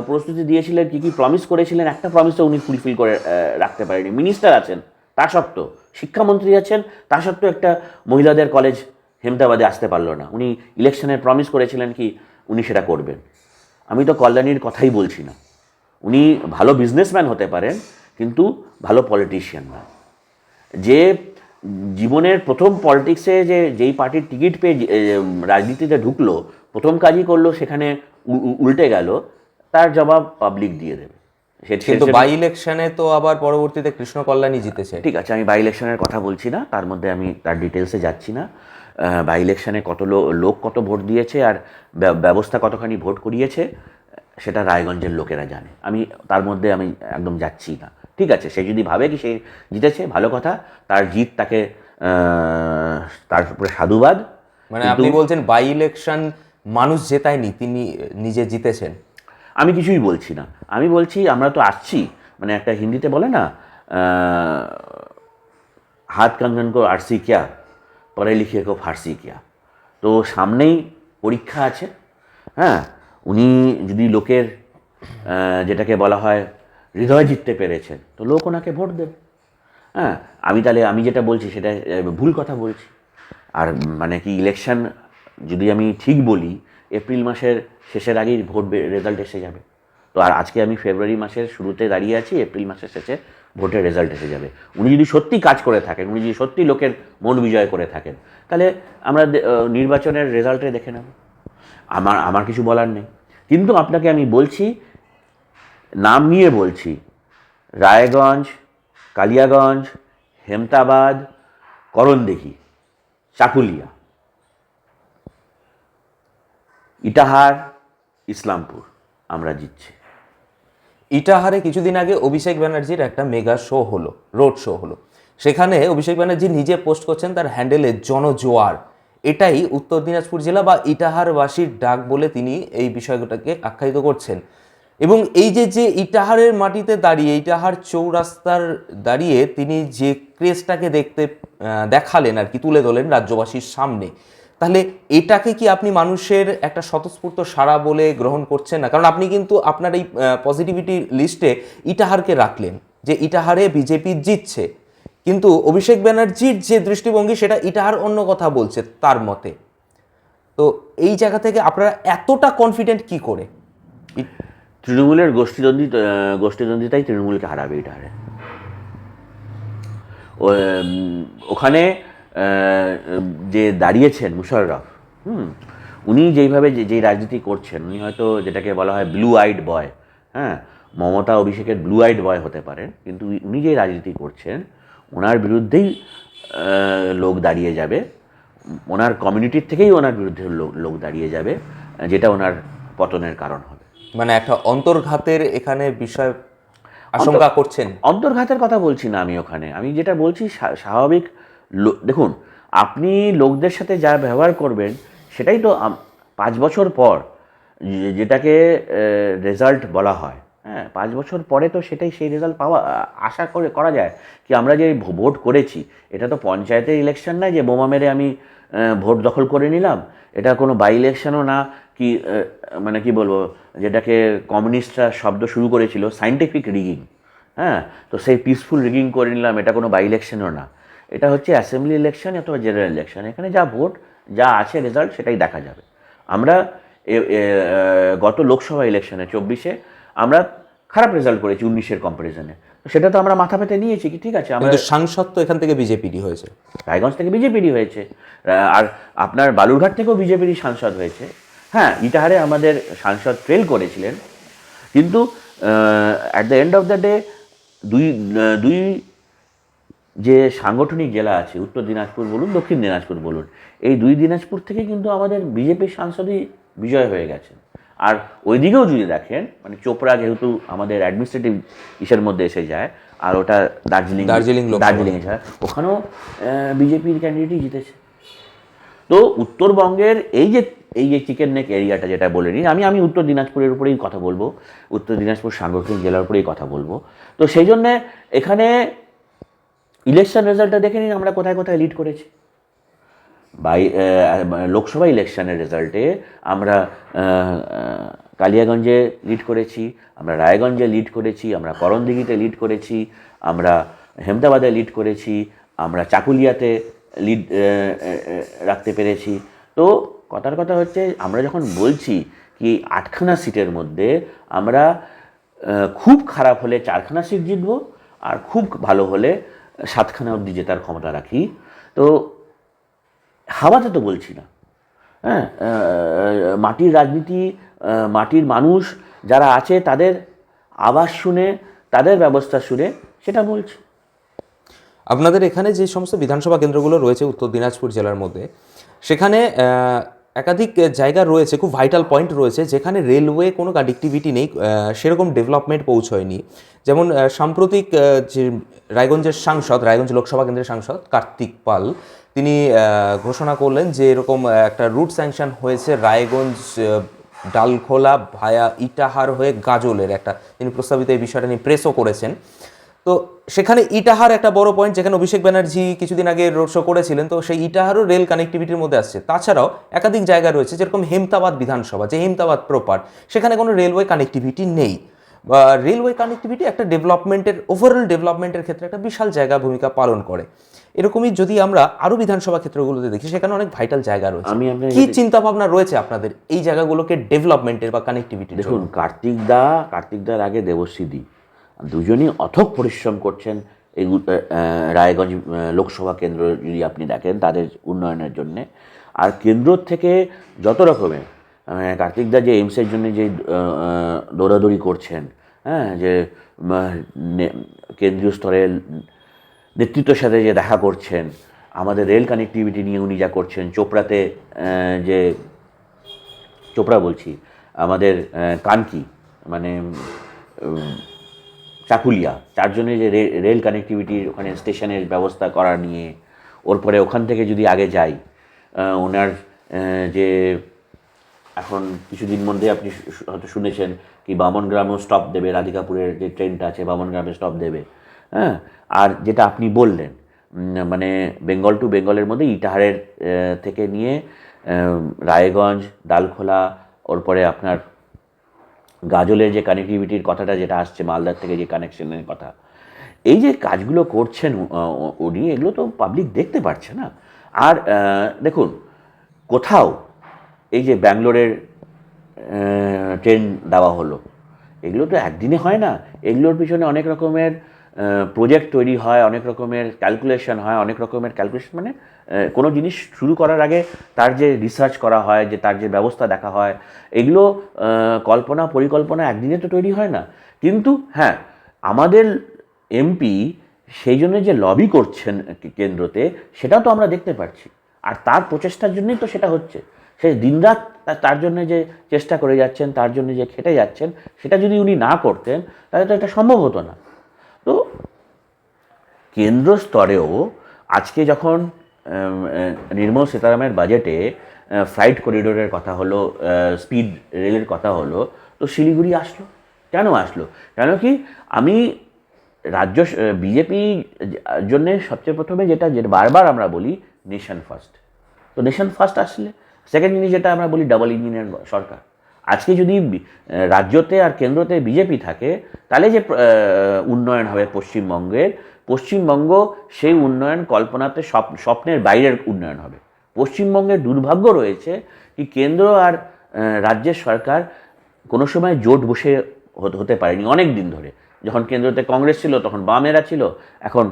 প্রস্তুতি দিয়েছিলেন, কী কী প্রমিস করেছিলেন, একটা প্রমিসও উনি ফুলফিল করে রাখতে পারেনি। মিনিস্টার আছেন তা সত্ত্বেও, শিক্ষামন্ত্রী আছেন তা সত্ত্বেও একটা মহিলাদের কলেজ হেমতাবাদে আসতে পারলো না। উনি ইলেকশনের প্রমিস করেছিলেন কি উনি সেটা করবেন। আমি তো কল্যাণীর কথাই বলছি না, উনি ভালো বিজনেসম্যান হতে পারেন কিন্তু ভালো পলিটিশিয়ান না। যে জীবনের প্রথম পলিটিক্সে যেই পার্টির টিকিট পেয়ে রাজনীতিতে ঢুকলো, প্রথম কাজই করলো সেখানে উল্টে গেল, তার জবাব পাবলিক দিয়ে দেবে। কিন্তু বাই ইলেকশনে তো আবার পরবর্তীতে কৃষ্ণ কল্যাণী জিতেছে। ঠিক আছে, আমি বাই ইলেকশনের কথা বলছি না, তার মধ্যে আমি তার ডিটেলসে যাচ্ছি না। বাই ইলেকশনে কত লোক কত ভোট দিয়েছে আর ব্যবস্থা কতখানি ভোট করিয়েছে সেটা রায়গঞ্জের লোকেরা জানে, আমি তার মধ্যে আমি একদম যাচ্ছি না। ঠিক আছে, সে যদি ভাবে কি সে জিতেছে, ভালো কথা, তার জিত তাকে তার উপরে সাধুবাদ। মানে আপনি বলছেন বাই ইলেকশন মানুষ জেতায়নি, তিনি নিজে জিতেছেন? আমি কিছুই বলছি না, আমি বলছি আমরা তো আসছি, মানে একটা হিন্দিতে বলে না, হাত कंगन को आरसी क्या, पढ़े लिखे को फारसी क्या। তো সামনেই পরীক্ষা আছে। হ্যাঁ, উনি যদি লোকের যেটাকে বলা হয় হৃদয় জিততে পেরেছেন, তো লোক ওনাকে ভোট দেবে। হ্যাঁ, আমি যেটা বলছি সেটা ভুল কথা বলছি। আর মানে কি, ইলেকশন যদি আমি ঠিক বলি, এপ্রিল মাসের শেষের আগেই ভোট রেজাল্ট এসে যাবে। তো আর আজকে আমি ফেব্রুয়ারি মাসের শুরুতে দাঁড়িয়ে আছি, এপ্রিল মাসের শেষে ভোটের রেজাল্ট এসে যাবে। উনি যদি সত্যি কাজ করে থাকেন, উনি যদি সত্যি লোকের মন বিজয় করে থাকেন, তাহলে আমরা নির্বাচনের রেজাল্টে দেখে নেব। আমার কিছু বলার নেই। কিন্তু আপনাকে আমি বলছি, নাম নিয়ে বলছি, রায়গঞ্জ, কালিয়াগঞ্জ, হেমতাবাদ, করণদিঘি, চাকুলিয়া, ইটাহার, ইসলামপুর আমরা জিতছি। ইটাহারে কিছুদিন আগে অভিষেক ব্যানার্জির একটা মেগা শো হলো, রোড শো হলো। সেখানে অভিষেক ব্যানার্জি নিজে পোস্ট করছেন তার হ্যান্ডেলে জনজোয়ার। এটাই উত্তর দিনাজপুর জেলা বা ইটাহারবাসীর ডাক বলে তিনি এই বিষয়টাকে আখ্যায়িত করছেন। এবং এই যে ইটাহারের মাটিতে দাঁড়িয়ে, ইটাহার চৌরাস্তার দাঁড়িয়ে তিনি যে ক্রেজটাকে দেখালেন আর কি, তুলে ধরলেন রাজ্যবাসীর সামনে, তাহলে এটাকে কি আপনি মানুষের একটা স্বতঃস্ফূর্ত সাড়া বলে গ্রহণ করছেন না? কারণ আপনি কিন্তু আপনার এই পজিটিভিটি লিস্টে ইটাহারকে রাখলেন যে ইটাহারে বিজেপি জিতছে, কিন্তু অভিষেক ব্যানার্জির যে দৃষ্টিভঙ্গি সেটা ইটাহার অন্য কথা বলছে তার মতে। তো এই জায়গা থেকে আপনারা এতটা কনফিডেন্ট কি করে? তৃণমূলের গোষ্ঠীদ্বন্দ্বিতাই তৃণমূলকে হারাবে ইটাহারে। ওখানে যে দাঁড়িয়েছেন মুশাররফ, উনি যেইভাবে যেই রাজনীতি করছেন, উনি হয়তো যেটাকে বলা হয় ব্লু আইড বয়, হ্যাঁ, মমতা অভিষেকের ব্লু আইড বয় হতে পারেন, কিন্তু উনি যে রাজনীতি করছেন ওনার বিরুদ্ধেই লোক দাঁড়িয়ে যাবে, ওনার কমিউনিটির থেকেই ওনার বিরুদ্ধে লোক দাঁড়িয়ে যাবে, যেটা ওনার পতনের কারণ হবে। মানে একটা অন্তর্ঘাতের এখানে বিষয় আশঙ্কা করছেন? অন্তর্ঘাতের কথা বলছি না আমি, ওখানে আমি যেটা বলছি স্বাভাবিক। দেখুন, আপনি লোকদের সাথে যা ব্যবহার করবেন সেটাই তো 5 বছর পর যেটাকে রেজাল্ট বলা হয়, হ্যাঁ, 5 বছর পরে তো সেই রেজাল্ট আশা করা যায় কি? আমরা যে ভোট করেছি এটা তো পঞ্চায়েতের ইলেকশন নয় যে বোমা মেরে আমি ভোট দখল করে নিলাম। এটা কোনো বাই ইলেকশনও না, কি মানে কি বলবো, যেটাকে কমিউনিস্টরা শব্দ শুরু করেছিল সায়েন্টিফিক রিগিং, হ্যাঁ, তো সেই পিসফুল রিগিং করে নিলাম, এটা কোনো বাই ইলেকশনও না। এটা হচ্ছে অ্যাসেম্বলি ইলেকশন অথবা জেনারেল ইলেকশন। এখানে যা ভোট, যা আছে রেজাল্ট সেটাই দেখা যাবে। আমরা গত লোকসভা ইলেকশনে 24-এ আমরা খারাপ রেজাল্ট করেছি 19-এর কম্পারিজনে, সেটা তো আমরা মাথা পেতে নিয়েছি কি, ঠিক আছে। কিন্তু সাংসদ তো এখান থেকে বিজেপিরই হয়েছে, রায়গঞ্জ থেকে বিজেপিরই হয়েছে, আর আপনার বালুরঘাট থেকেও বিজেপিরই সাংসদ হয়েছে। হ্যাঁ, ইটাহারে আমাদের সাংসদ ফেল করেছিলেন, কিন্তু at the end of the day দুই যে সাংগঠনিক জেলা আছে, উত্তর দিনাজপুর বলুন, দক্ষিণ দিনাজপুর বলুন, এই দুই দিনাজপুর থেকে কিন্তু আমাদের বিজেপির সাংসদই বিজয় হয়ে গেছেন। আর ওইদিকেও যদি দেখেন, মানে চোপড়া যেহেতু আমাদের অ্যাডমিনিস্ট্রেটিভ ইসের মধ্যে এসে যায়, আর ওটা দার্জিলিং ছাড়া ওখানেও বিজেপির ক্যান্ডিডেটই জিতেছে। তো উত্তরবঙ্গের এই যে চিকেন নেক এরিয়াটা যেটা বলে নিই, আমি উত্তর দিনাজপুরের উপরেই কথা বলবো, উত্তর দিনাজপুর সাংগঠনিক জেলার উপরেই কথা বলবো। তো সেই জন্যে এখানে ইলেকশন রেজাল্টটা দেখে নিন আমরা কোথায় কোথায় লিড করেছি। লোকসভা ইলেকশনের রেজাল্টে আমরা কালিয়াগঞ্জে লিড করেছি, আমরা রায়গঞ্জে লিড করেছি, আমরা করণদিঘিতে লিড করেছি, আমরা হেমতাবাদে লিড করেছি, আমরা চাকুলিয়াতে লিড রাখতে পেরেছি। তো কথার কথা হচ্ছে, আমরা যখন বলছি কি 8খানা সিটের মধ্যে আমরা খুব খারাপ হলে 4খানা সিট জিতব, আর খুব ভালো হলে 7খানা অবধি জেতার ক্ষমতা রাখি, তো হাওয়াতে তো বলছি না। হ্যাঁ, মাটির রাজনীতি, মাটির মানুষ যারা আছে তাদের আওয়াজ শুনে, তাদের ব্যবস্থা শুনে সেটা বলছি। আপনাদের এখানে যে সমস্ত বিধানসভা কেন্দ্রগুলো রয়েছে উত্তর দিনাজপুর জেলার মধ্যে, সেখানে একাধিক জায়গা রয়েছে, খুব ভাইটাল পয়েন্ট রয়েছে যেখানে রেলওয়ে কোনো কানেক্টিভিটি নেই, সেরকম ডেভেলপমেন্ট পৌঁছয়নি। যেমন সাম্প্রতিক যে রায়গঞ্জ লোকসভা কেন্দ্রের সাংসদ কার্তিক পাল, তিনি ঘোষণা করলেন যে এরকম একটা রুট স্যাংশন হয়েছে রায়গঞ্জ ডালখোলা ভায়া ইটাহার হয়ে গাজলের একটা, তিনি প্রস্তাবিত এই বিষয়টা নিয়ে প্রেসও করেছেন। তো সেখানে ইটাহার একটা বড় পয়েন্ট, যেখানে অভিষেক ব্যানার্জি কিছুদিন আগে রোড শো করেছিলেন, তো সেই ইটাহারও রেল কানেক্টিভিটির মধ্যে আসছে। তাছাড়াও একাধিক জায়গা রয়েছে, যেরকম হেমতাবাদ বিধানসভা, যে হেমতাবাদ প্রপার, সেখানে কোনো রেলওয়ে কানেক্টিভিটি নেই। বা রেলওয়ে কানেক্টিভিটি একটা ডেভেলপমেন্টের, ওভারঅল ডেভেলপমেন্টের ক্ষেত্রে একটা বিশাল ভূমিকা পালন করে। এরকমই যদি আমরা আরও বিধানসভা ক্ষেত্রগুলোতে দেখি, সেখানে অনেক ভাইটাল জায়গা রয়েছে। কি চিন্তা ভাবনা রয়েছে আপনাদের এই জায়গাগুলোকে ডেভেলপমেন্টের বা কানেক্টিভিটি? দেখুন, কার্তিকদার আগে দেবশ্রীদি, দুজনই অথক পরিশ্রম করছেন এই রায়গঞ্জ লোকসভা কেন্দ্র যদি আপনি দেখেন তাদের উন্নয়নের জন্যে। আর কেন্দ্র থেকে যত রকমের কার্তিকদা যে এইমসের জন্য যে দৌড়াদৌড়ি করছেন, হ্যাঁ, যে কেন্দ্রীয় স্তরের নেতৃত্বের সাথে যে দেখা করছেন, আমাদের রেল কানেক্টিভিটি নিয়ে উনি যা করছেন, চোপড়াতে যে চোপড়া বলছি, আমাদের কানকি মানে চাকুলিয়া, চারজনে যে রেল কানেক্টিভিটির ওখানে স্টেশনের ব্যবস্থা করা নিয়ে, ওর পরে ওখান থেকে যদি আগে যাই, ওনার যে এখন কিছুদিন মধ্যে আপনি হয়তো শুনেছেন কি বামনগ্রামেও স্টপ দেবে, রাধিকাপুরের যে ট্রেনটা আছে বামনগ্রামে স্টপ দেবে। হ্যাঁ, আর যেটা আপনি বললেন মানে বেঙ্গল টু বেঙ্গলের মধ্যে ইটাহারের থেকে নিয়ে রায়গঞ্জ, ডালখোলা, ওর পরে আপনার গাজলের যে কানেক্টিভিটির কথাটা যেটা আসছে, মালদার থেকে যে কানেকশনের কথা, এই যে কাজগুলো করছেন উনি, এগুলো তো পাবলিক দেখতে পাচ্ছে না। আর দেখুন, কোথাও এই যে ব্যাঙ্গালোরের ট্রেন দেওয়া হলো, এগুলো তো একদিনে হয় না, এগুলোর পিছনে অনেক রকমের প্রজেক্ট তৈরি হয়, অনেক রকমের ক্যালকুলেশন হয়, অনেক রকমের ক্যালকুলেশন মানে কোনো জিনিস শুরু করার আগে তার যে রিসার্চ করা হয়, যে তার যে ব্যবস্থা দেখা হয়, এগুলো কল্পনা পরিকল্পনা একদিনে তো তৈরি হয় না। কিন্তু হ্যাঁ, আমাদের এমপি সেই জন্য যে লবি করছেন কেন্দ্রতে, সেটাও তো আমরা দেখতে পাচ্ছি। আর তার প্রচেষ্টার জন্যই তো সেটা হচ্ছে। সে দিনরাত তার জন্য যে চেষ্টা করে যাচ্ছেন, তার জন্য যে খেটে যাচ্ছেন, সেটা যদি উনি না করতেন তাহলে তো এটা সম্ভব হতো না। তো কেন্দ্র স্তরেও আজকে যখন নির্মলা সীতারামনের বাজেটে ফ্লাইট করিডোরের কথা হলো, স্পিড রেলের কথা হলো, তো শিলিগুড়ি আসলো। কেন আসলো? কেন কি আমি রাজ্য বিজেপি জন্যে সবচেয়ে প্রথমে যেটা বারবার আমরা বলি নেশন ফার্স্ট। তো নেশন ফার্স্ট আসলে সেকেন্ড জিনিস যেটা আমরা বলি ডাবল ইঞ্জিনের সরকার। আজকে যদি রাজ্যতে আর কেন্দ্রতে বিজেপি থাকে, তাহলে যে উন্নয়ন হবে পশ্চিমবঙ্গ সেই উন্নয়ন কল্পনাতে স্বপ্নের বাইরের উন্নয়ন হবে। পশ্চিমবঙ্গের দুর্ভাগ্য রয়েছে কি কেন্দ্র আর রাজ্যের সরকার কোনো সময় জোট বসে হতে পারেনি অনেক দিন ধরে। যখন কেন্দ্রতে কংগ্রেস ছিল তখন বামেরা ছিল, এখন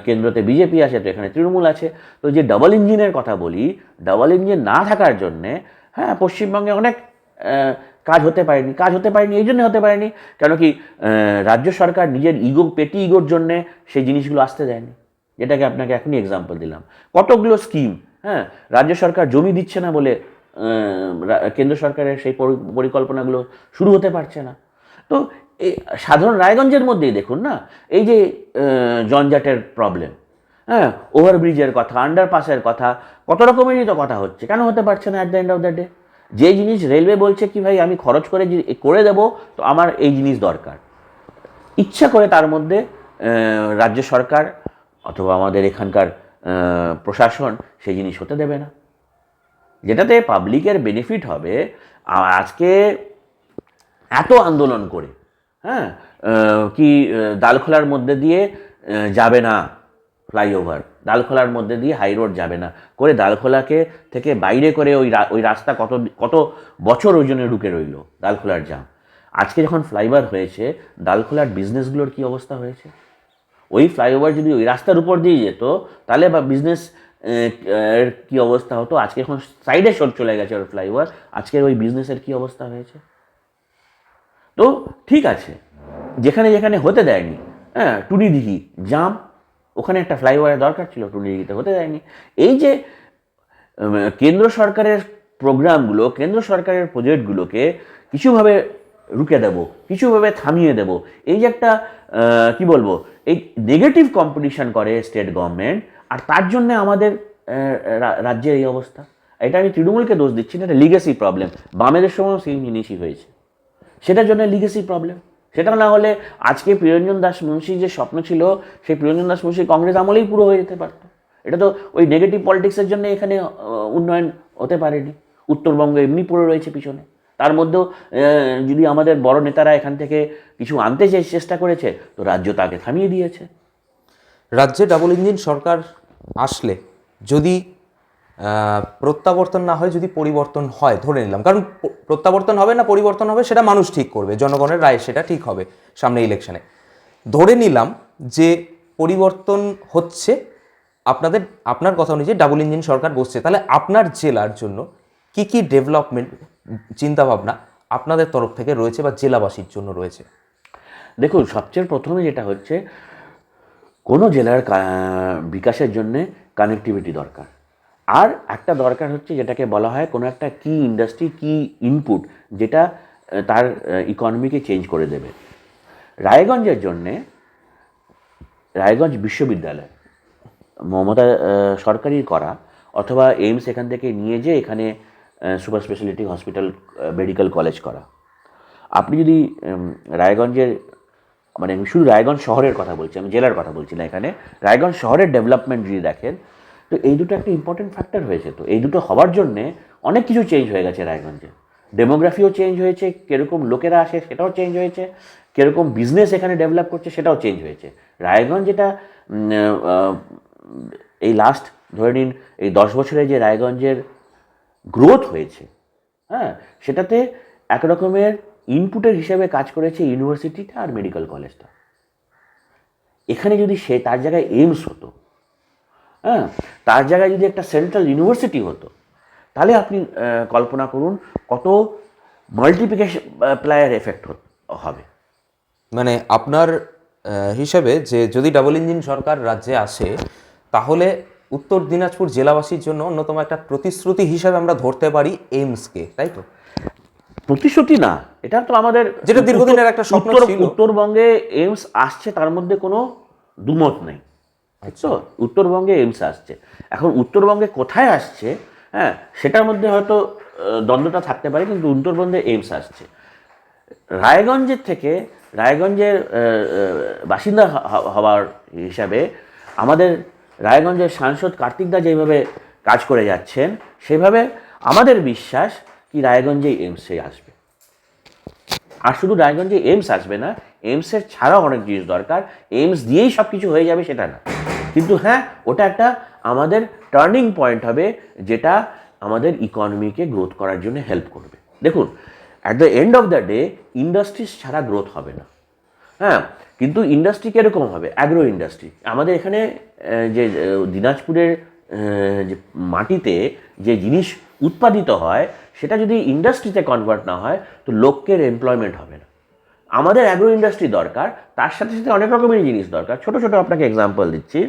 কেন্দ্রতে বিজেপি আছে, তো এখানে তৃণমূল আছে। তো যে ডাবল ইঞ্জিনের কথা বলি, ডাবল ইঞ্জিন না থাকার জন্যে হ্যাঁ পশ্চিমবঙ্গে অনেক কাজ হতে পারেনি এই জন্য হতে পারেনি কেন কি রাজ্য সরকার নিজের পেটি ইগোর জন্যে সেই জিনিসগুলো আসতে দেয়নি। যেটাকে আপনাকে এখনই এক্সাম্পল দিলাম, কতগুলো স্কিম হ্যাঁ রাজ্য সরকার জমি দিচ্ছে না বলে কেন্দ্র সরকারের সেই পরিকল্পনাগুলো শুরু হতে পারছে না। তো এই সাধারণ রায়গঞ্জের মধ্যেই দেখুন না, এই যে জঞ্জাটের প্রবলেম, হ্যাঁ ওভারব্রিজের কথা, আন্ডারপাসের কথা, কত রকমেরই তো কথা হচ্ছে, কেন হতে পারছে না? At the end of the day যে জিনিস রেলওয়ে বলছে কি ভাই আমি খরচ করে দেবো, তো আমার এই জিনিস দরকার, ইচ্ছা করে তার মধ্যে রাজ্য সরকার অথবা আমাদের এখানকার প্রশাসন সেই জিনিস হতে দেবে না, যেটাতে পাবলিকের বেনিফিট হবে। আজকে এত আন্দোলন করে হ্যাঁ কি ডালখোলার মধ্যে দিয়ে যাবে না ফ্লাইওভার, ডালখোলার মধ্যে দিয়ে হাই রোড যাবে না করে, ডালখোলাকে থেকে বাইরে করে ওই রাস্তা কত বছর ওই জন্য ঢুকে রইল ডালখোলার জাম। আজকে যখন ফ্লাইওভার হয়েছে, ডালখোলার বিজনেসগুলোর কি অবস্থা হয়েছে? ওই ফ্লাইওভার যদি ওই রাস্তার উপর দিয়ে যেত তাহলে বা বিজনেস এর কী অবস্থা হতো? আজকে এখন সাইডে চলে গেছে ওর ফ্লাইওভার, আজকের ওই বিজনেসের কী অবস্থা হয়েছে? তো ঠিক আছে, যেখানে যেখানে হতে দেয়নি, হ্যাঁ টুনিদিঘি জাম, ওখানে একটা ফ্লাইওভারের দরকার ছিল, টুনিদিঘিতে হতে দেয়নি। এই যে কেন্দ্র সরকারের প্রোগ্রামগুলো, কেন্দ্র সরকারের প্রজেক্টগুলোকে কিছুভাবে রুখে দেব, কিছুভাবে থামিয়ে দেব, এই যে একটা কি বলবো, এই নেগেটিভ কম্পিটিশন করে স্টেট গভর্নমেন্ট, আর তার জন্য আমাদের রাজ্যের এই অবস্থা। এটা আমি তৃণমূলকে দোষ দিচ্ছি না, এটা লিগেসি প্রবলেম। বামেদের সময়ও সেই জিনিসই হয়েছে, সেটার জন্য লিগেসি প্রবলেম। সেটা না হলে আজকে প্রিয়রঞ্জন দাস মুন্সির যে স্বপ্ন ছিল, সেই প্রিয়রঞ্জন দাস মুন্সি কংগ্রেস আমলেই পুরো হয়ে যেতে পারত। এটা তো ওই নেগেটিভ পলিটিক্সের জন্য এখানে উন্নয়ন হতে পারেনি। উত্তরবঙ্গ এমনি পড়ে রয়েছে পিছনে, তার মধ্যেও যদি আমাদের বড় নেতারা এখান থেকে কিছু আনতে চেষ্টা করেছে, তো রাজ্য তাকে থামিয়ে দিয়েছে। রাজ্যে ডাবল ইঞ্জিন সরকার আসলে যদি প্রত্যাবর্তন না হয়, যদি পরিবর্তন হয়, ধরে নিলাম, কারণ প্রত্যাবর্তন হবে না পরিবর্তন হবে সেটা মানুষ ঠিক করবে, জনগণের রায় সেটা ঠিক হবে সামনে ইলেকশনে। ধরে নিলাম যে পরিবর্তন হচ্ছে, আপনার কথা অনুযায়ী ডাবল ইঞ্জিন সরকার বসছে, তাহলে আপনার জেলার জন্য কি কি ডেভেলপমেন্ট চিন্তাভাবনা আপনাদের তরফ থেকে রয়েছে বা জেলাবাসীর জন্য রয়েছে? দেখুন, সবচেয়ে প্রথমে যেটা হচ্ছে, কোনো জেলার বিকাশের জন্যে কানেক্টিভিটি দরকার। আর একটা দরকার হচ্ছে যেটাকে বলা হয় কোনো একটা কি ইন্ডাস্ট্রি, কি ইনপুট, যেটা তার ইকোনমিকে চেঞ্জ করে দেবে। রায়গঞ্জের জন্যে রায়গঞ্জ বিশ্ববিদ্যালয় মমতা সরকারির করা, অথবা এইমস এখান থেকে নিয়ে যেয়ে এখানে super speciality hospital, medical college করা। আপনি যদি রায়গঞ্জের, মানে আমি শুধু রায়গঞ্জ শহরের কথা বলছি, আমি জেলার কথা বলছি না এখানে, রায়গঞ্জ শহরের ডেভেলপমেন্ট যদি দেখেন, তো এই দুটো একটা ইম্পর্টেন্ট ফ্যাক্টর হয়েছে। তো এই দুটো হওয়ার জন্যে অনেক কিছু চেঞ্জ হয়ে গেছে রায়গঞ্জে। ডেমোগ্রাফিও চেঞ্জ হয়েছে, কীরকম লোকেরা আসে সেটাও চেঞ্জ হয়েছে, কীরকম বিজনেস এখানে ডেভেলপ করছে সেটাও চেঞ্জ হয়েছে। রায়গঞ্জ যেটা এই লাস্ট ধরে নিন এই 10 বছরে যে রায়গঞ্জের গ্রোথ হয়েছে, হ্যাঁ, সেটাতে একরকমের ইনপুটের হিসেবে কাজ করেছে ইউনিভার্সিটিটা আর মেডিকেল কলেজটা। এখানে যদি তার জায়গায় এইমস হতো, হ্যাঁ, তার জায়গায় যদি একটা সেন্ট্রাল ইউনিভার্সিটি হতো, তাহলে আপনি কল্পনা করুন কত মাল্টিপ্লিকেশন প্লায়ার এফেক্ট হবে। মানে আপনার হিসাবে যে যদি ডাবল ইঞ্জিন সরকার রাজ্যে আসে, তাহলে উত্তর দিনাজপুর জেলাবাসীর জন্য অন্যতম একটা প্রতিশ্রুতি হিসাবে আমরা ধরতে পারি এইমসকে, তাই তো? প্রতিশ্রুতি না, এটা তো আমাদের যেটা দীর্ঘদিনের একটা স্বপ্ন ছিল। উত্তরবঙ্গে এইমস আসছে, তার মধ্যে কোনো দুমত নেই। তো উত্তরবঙ্গে এইমস আসছে, এখন উত্তরবঙ্গে কোথায় আসছে, হ্যাঁ, সেটার মধ্যে হয়তো দ্বন্দ্বটা থাকতে পারে, কিন্তু উত্তরবঙ্গে এইমস আসছে। রায়গঞ্জের থেকে, রায়গঞ্জের বাসিন্দা হওয়ার হিসাবে আমাদের রায়গঞ্জের সাংসদ কার্তিকদা যেভাবে কাজ করে যাচ্ছেন, সেভাবে আমাদের বিশ্বাস কি রায়গঞ্জে এইমসে আসবে। আর শুধু রায়গঞ্জে এইমস আসবে না, এইমসের ছাড়াও অনেক জিনিস দরকার। এইমস দিয়েই সব কিছু হয়ে যাবে সেটা না, কিন্তু হ্যাঁ, ওটা একটা আমাদের টার্নিং পয়েন্ট হবে, যেটা আমাদের ইকোনমিকে গ্রোথ করার জন্য হেল্প করবে। দেখুন, at the end of the day industries ছাড়া গ্রোথ হবে না, হ্যাঁ, কিন্তু ইন্ডাস্ট্রি কীরকম হবে? Agro industry. আমাদের এখানে যে দিনাজপুরের যে মাটিতে যে জিনিস উৎপাদিত হয়, সেটা যদি ইন্ডাস্ট্রিতে কনভার্ট না হয়, তো লোকের এমপ্লয়মেন্ট হবে না। আমাদের অ্যাগ্রো ইন্ডাস্ট্রি দরকার, তার সাথে সাথে অনেক রকমের জিনিস দরকার। ছোটো ছোটো আপনাকে এক্সাম্পল দিচ্ছি।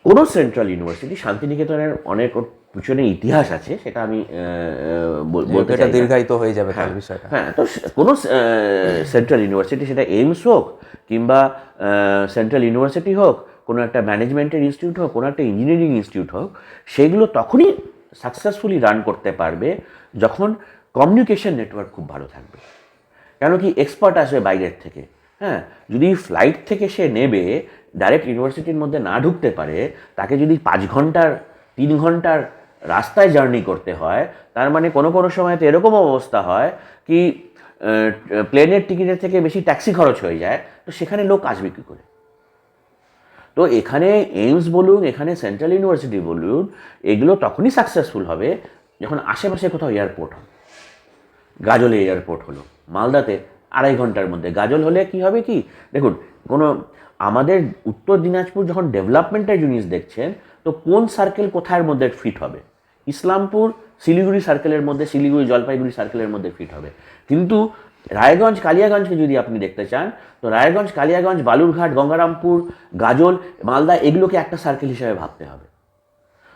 কোনো সেন্ট্রাল ইউনিভার্সিটি, শান্তিনিকেতনের অনেক পিছনে ইতিহাস আছে, সেটা আমি বলতে চাই, দীর্ঘায়িত হয়ে যাবে তার বিষয়টা। হ্যাঁ, তো কোনো সেন্ট্রাল ইউনিভার্সিটি, সেটা এইমস হোক কিংবা সেন্ট্রাল ইউনিভার্সিটি হোক, কোনো একটা ম্যানেজমেন্টের ইনস্টিটিউট হোক, কোনো একটা ইঞ্জিনিয়ারিং ইনস্টিটিউট হোক, সেগুলো তখনই সাকসেসফুলি রান করতে পারবে যখন কমিউনিকেশন নেটওয়ার্ক খুব ভালো থাকবে। কেন কি, এক্সপার্ট আসবে বাইরের থেকে, হ্যাঁ, যদি ফ্লাইট থেকে সে নেবে, ডাইরেক্ট ইউনিভার্সিটির মধ্যে না ঢুকতে পারে, তাকে যদি 5 ঘন্টার 3 ঘন্টার রাস্তায় জার্নি করতে হয়, তার মানে কোনো কোনো সময় তো এরকম অবস্থা হয় কি প্লেনের টিকিটের থেকে বেশি ট্যাক্সি খরচ হয়ে যায়, তো সেখানে লোক আসবে কী করে? তো এখানে এইমস বলুন, এখানে সেন্ট্রাল ইউনিভার্সিটি বলুন, এগুলো তখনই সাকসেসফুল হবে যখন আশেপাশে কোথাও এয়ারপোর্ট হবে। গাজলে এয়ারপোর্ট হলো, মালদাতে 2.5 ঘন্টার মধ্যে। গাজল হলে কি হবে কি, দেখুন, কোনো আমাদের উত্তর দিনাজপুর যখন ডেভেলপমেন্টের জিনিস দেখছেন, তো কোন সার্কেল কোথায় মধ্যে ফিট হবে? ইসলামপুর শিলিগুড়ি সার্কেলের মধ্যে, শিলিগুড়ি জলপাইগুড়ি সার্কেলের মধ্যে ফিট হবে। কিন্তু রায়গঞ্জ কালিয়াগঞ্জকে যদি আপনি দেখতে চান, তো রায়গঞ্জ, কালিয়াগঞ্জ, বালুরঘাট, গঙ্গারামপুর, গাজল, মালদা, এগুলোকে একটা সার্কেল হিসেবে ভাবতে হবে।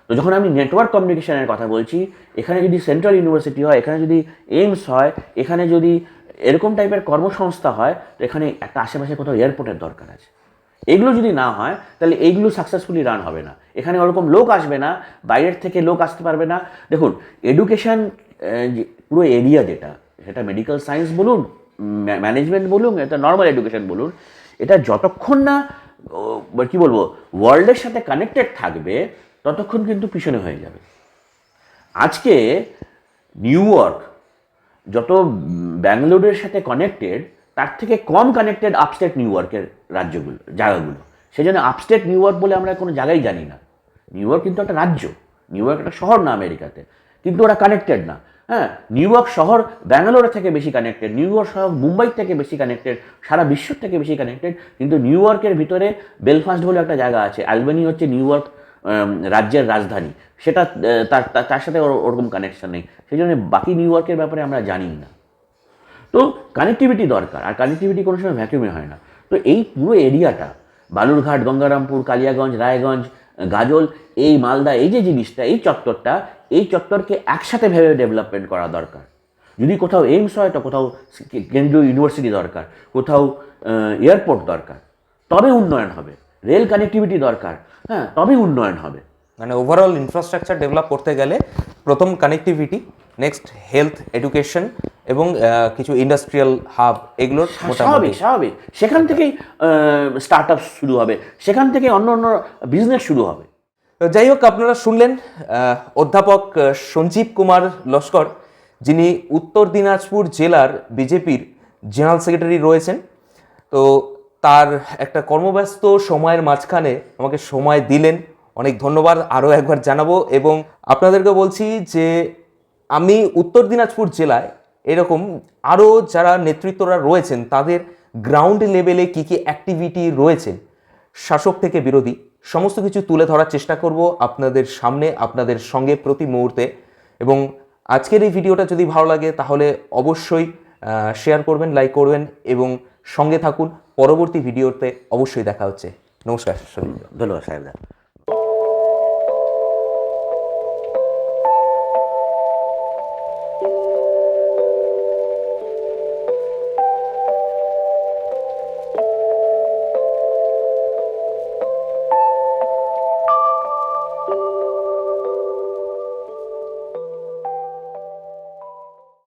তো যখন আমি নেটওয়ার্ক কমিউনিকেশনের কথা বলছি, এখানে যদি সেন্ট্রাল ইউনিভার্সিটি হয়, এখানে যদি এইমস হয়, এখানে যদি এরকম টাইপের কর্মসংস্থা হয়, তো এখানে একটা আশেপাশে কোথাও এয়ারপোর্টের দরকার আছে। এগুলো যদি না হয়, তাহলে এইগুলো সাকসেসফুলি রান হবে না। এখানে ওরকম লোক আসবে না, বাইরের থেকে লোক আসতে পারবে না। দেখুন, এডুকেশন পুরো এরিয়া যেটা, সেটা মেডিকেল সায়েন্স বলুন, ম্যানেজমেন্ট বলুন, এটা নর্মাল এডুকেশন বলুন, এটা যতক্ষণ না কী বলবো ওয়ার্ল্ডের সাথে কানেক্টেড থাকবে, ততক্ষণ কিন্তু পিছনে হয়ে যাবে। আজকে নিউ ইয়র্ক যত ব্যাঙ্গালোরের সাথে কানেক্টেড, তার থেকে কম কানেক্টেড আপস্টেট নিউ ইয়র্কের রাজ্যগুলো, জায়গাগুলো। সেই জন্য আপস্টেট নিউ ইয়র্ক বলে আমরা কোনো জায়গায় জানি না। নিউ ইয়র্ক কিন্তু একটা রাজ্য, নিউ ইয়র্ক একটা শহর না আমেরিকাতে, কিন্তু ওরা কানেক্টেড না। হ্যাঁ, নিউ ইয়র্ক শহর ব্যাঙ্গালোরের থেকে বেশি কানেক্টেড, নিউ ইয়র্ক শহর মুম্বাই থেকে বেশি কানেক্টেড, সারা বিশ্বের থেকে বেশি কানেক্টেড। কিন্তু নিউ ইয়র্কের ভিতরে বেলফাস্ট বলে একটা জায়গা আছে, অ্যালবানি হচ্ছে নিউ ইয়র্ক রাজ্যের রাজধানী, সেটা তার সাথে ওরকম কানেকশন নেই। সেই জন্য বাকি নিউ ইয়র্কের ব্যাপারে আমরা জানি না। তো তো কানেক্টিভিটি দরকার, আর কানেক্টিভিটি কোনো সময় ভ্যাকুয়ামে হয় না। তো এই পুরো এরিয়াটা বালুরঘাট, গঙ্গারামপুর, কালিয়াগঞ্জ, রায়গঞ্জ, গাজল, এই মালদা, এই যে জিনিসটা, এই চত্বরটা, এই চত্বরকে একসাথে ভেবে ডেভেলপমেন্ট করা দরকার। যদি কোথাও এইমস হয় তো কোথাও কেন্দ্রীয় ইউনিভার্সিটি দরকার, কোথাও এয়ারপোর্ট দরকার, তবে উন্নয়ন হবে। রেল কানেক্টিভিটি দরকার, হ্যাঁ, তবেই উন্নয়ন হবে। মানে ওভারঅল ইনফ্রাস্ট্রাকচার ডেভেলপ করতে গেলে প্রথম কানেক্টিভিটি, নেক্সট হেলথ, এডুকেশন এবং কিছু ইন্ডাস্ট্রিয়াল হাব, এগুলোর স্বাভাবিক স্বাভাবিক সেখান থেকেই স্টার্ট আপ শুরু হবে, সেখান থেকে অন্য অন্য বিজনেস শুরু হবে। তো যাই হোক, আপনারা শুনলেন অধ্যাপক সঞ্জীব কুমার লস্কর, যিনি উত্তর দিনাজপুর জেলার বিজেপির জেনারেল সেক্রেটারি রয়েছেন। তো তার একটা কর্মব্যস্ত সময়ের মাঝখানে আমাকে সময় দিলেন, অনেক ধন্যবাদ আরও একবার জানাবো। এবং আপনাদেরকে বলছি যে আমি উত্তর দিনাজপুর জেলায় এরকম আরও যারা নেতৃত্বরা রয়েছেন তাদের গ্রাউন্ড লেভেলে কী কী অ্যাক্টিভিটি রয়েছে, শাসক থেকে বিরোধী, সমস্ত কিছু তুলে ধরার চেষ্টা করব আপনাদের সামনে, আপনাদের সঙ্গে প্রতি মুহূর্তে। এবং আজকের এই ভিডিওটা যদি ভালো লাগে তাহলে অবশ্যই শেয়ার করবেন, লাইক করবেন এবং সঙ্গে থাকুন। পরবর্তী ভিডিওতে অবশ্যই দেখা হচ্ছে। নমস্কার। ধন্যবাদ সাহেবদা।